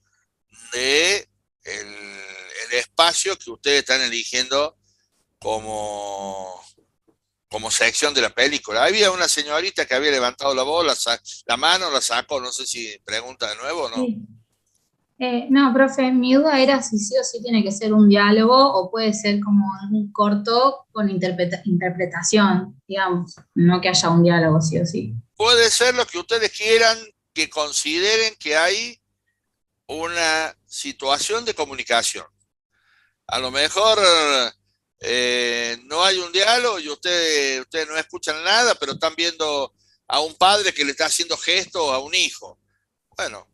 de el espacio que ustedes están eligiendo como sección de la película. Había una señorita que había levantado la mano, la sacó, no sé si pregunta de nuevo o no. Sí. No, profe, mi duda era si sí o sí tiene que ser un diálogo o puede ser como un corto con interpretación, digamos, no que haya un diálogo sí o sí. Puede ser lo que ustedes quieran, que consideren que hay una situación de comunicación. A lo mejor no hay un diálogo y ustedes no escuchan nada, pero están viendo a un padre que le está haciendo gestos a un hijo. Bueno,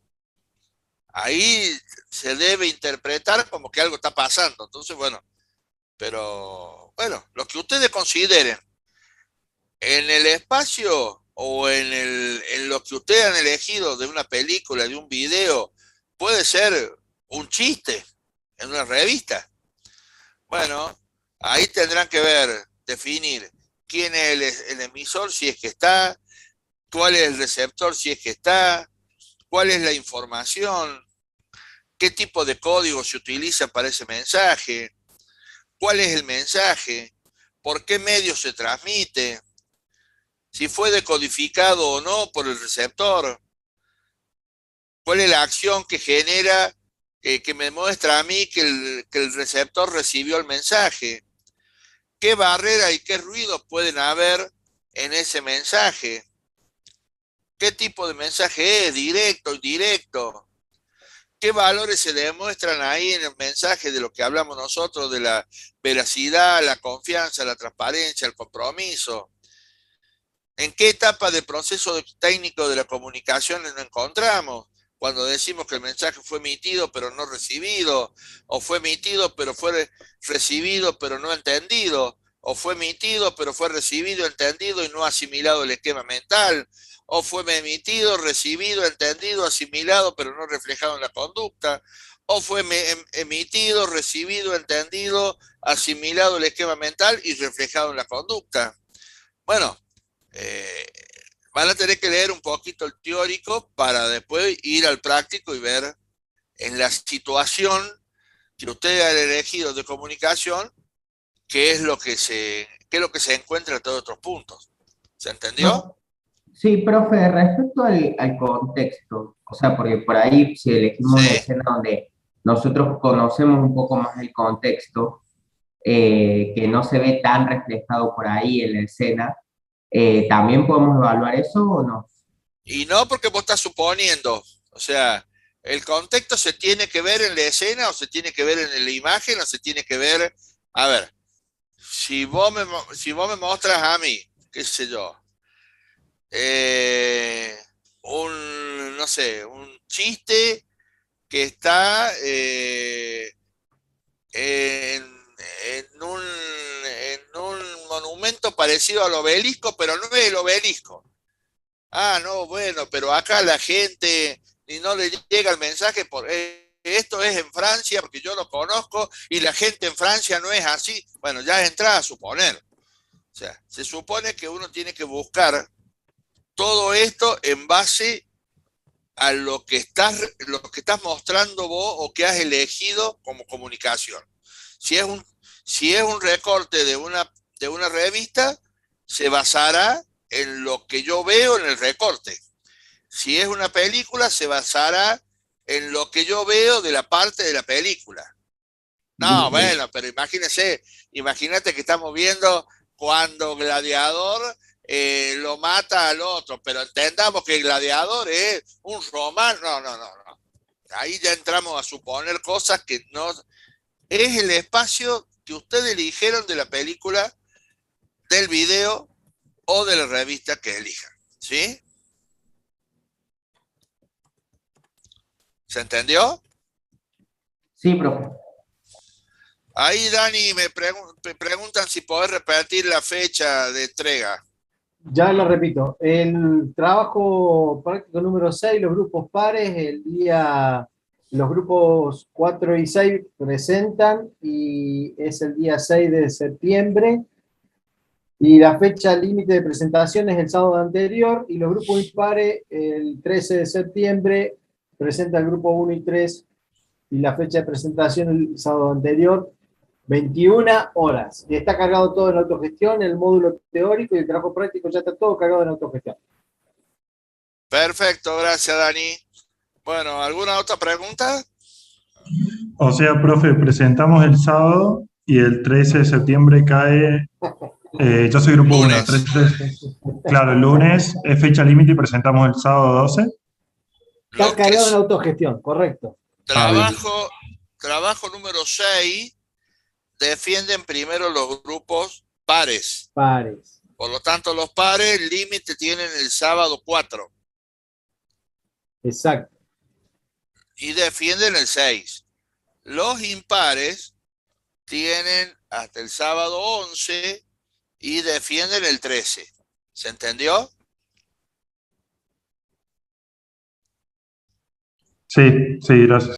ahí se debe interpretar como que algo está pasando. Entonces, bueno, pero bueno, lo que ustedes consideren en el espacio o en lo que ustedes han elegido de una película, de un video, puede ser un chiste en una revista. Bueno, ahí tendrán que definir quién es el emisor, si es que está, cuál es el receptor, si es que está, cuál es la información, qué tipo de código se utiliza para ese mensaje, cuál es el mensaje, por qué medio se transmite, si fue decodificado o no por el receptor, cuál es la acción que genera, que me muestra a mí que el receptor recibió el mensaje, qué barrera y qué ruidos pueden haber en ese mensaje. ¿Qué tipo de mensaje es? ¿Directo, indirecto? ¿Qué valores se demuestran ahí en el mensaje de lo que hablamos nosotros, de la veracidad, la confianza, la transparencia, el compromiso? ¿En qué etapa del proceso técnico de la comunicación nos encontramos? Cuando decimos que el mensaje fue emitido pero no recibido, o fue emitido pero fue recibido pero no entendido, o fue emitido pero fue recibido, entendido y no asimilado el esquema mental, o fue emitido, recibido, entendido, asimilado pero no reflejado en la conducta, o fue emitido, recibido, entendido, asimilado el esquema mental y reflejado en la conducta. Bueno, van a tener que leer un poquito el teórico para después ir al práctico y ver en la situación que ustedes han elegido de comunicación qué es lo que se encuentra en todos otros puntos. ¿Se entendió? No. Sí, profe, respecto al contexto, o sea, porque por ahí si elegimos una escena donde nosotros conocemos un poco más el contexto, que no se ve tan reflejado por ahí en la escena, ¿también podemos evaluar eso o no? Y no porque vos estás suponiendo, o sea, el contexto se tiene que ver en la escena o se tiene que ver en la imagen o se tiene que ver, a ver, si vos me mostras a mí, qué sé yo, no sé, un chiste que está en un monumento parecido al obelisco, pero no es el obelisco. Ah, no, bueno, pero acá la gente y no le llega el mensaje por esto es en Francia porque yo lo conozco y la gente en Francia no es así. Bueno, ya entra a suponer. O sea, se supone que uno tiene que buscar todo esto en base a lo que estás mostrando vos o que has elegido como comunicación. Si es un recorte de una revista, se basará en lo que yo veo en el recorte. Si es una película, se basará en lo que yo veo de la parte de la película. No, bueno, pero imagínate que estamos viendo cuando Gladiador lo mata al otro, pero entendamos que el Gladiador es un romano. No. Ahí ya entramos a suponer cosas que no... Es el espacio que ustedes eligieron de la película, del video o de la revista que elijan, ¿sí? ¿Se entendió? Sí, profe. Ahí, Dani, me preguntan si podés repetir la fecha de entrega. Ya lo repito, el trabajo práctico número 6, los grupos pares, los grupos 4 y 6 presentan y es el día 6 de septiembre. Y la fecha límite de presentación es el sábado anterior y los grupos impares el 13 de septiembre presenta el grupo 1 y 3 y la fecha de presentación el sábado anterior, 21 horas. Y está cargado todo en autogestión, el módulo teórico y el trabajo práctico ya está todo cargado en autogestión. Perfecto, gracias Dani. Bueno, ¿alguna otra pregunta? O sea, profe, presentamos el sábado y el 13 de septiembre cae... yo soy grupo 1. Claro, el lunes es fecha límite y presentamos el sábado 12. Está cargado en autogestión, correcto. Trabajo número 6, defienden primero los grupos pares. Pares. Por lo tanto, los pares, el límite tienen el sábado 4. Exacto. Y defienden el 6. Los impares tienen hasta el sábado 11 y defienden el 13. ¿Se entendió? Sí, gracias.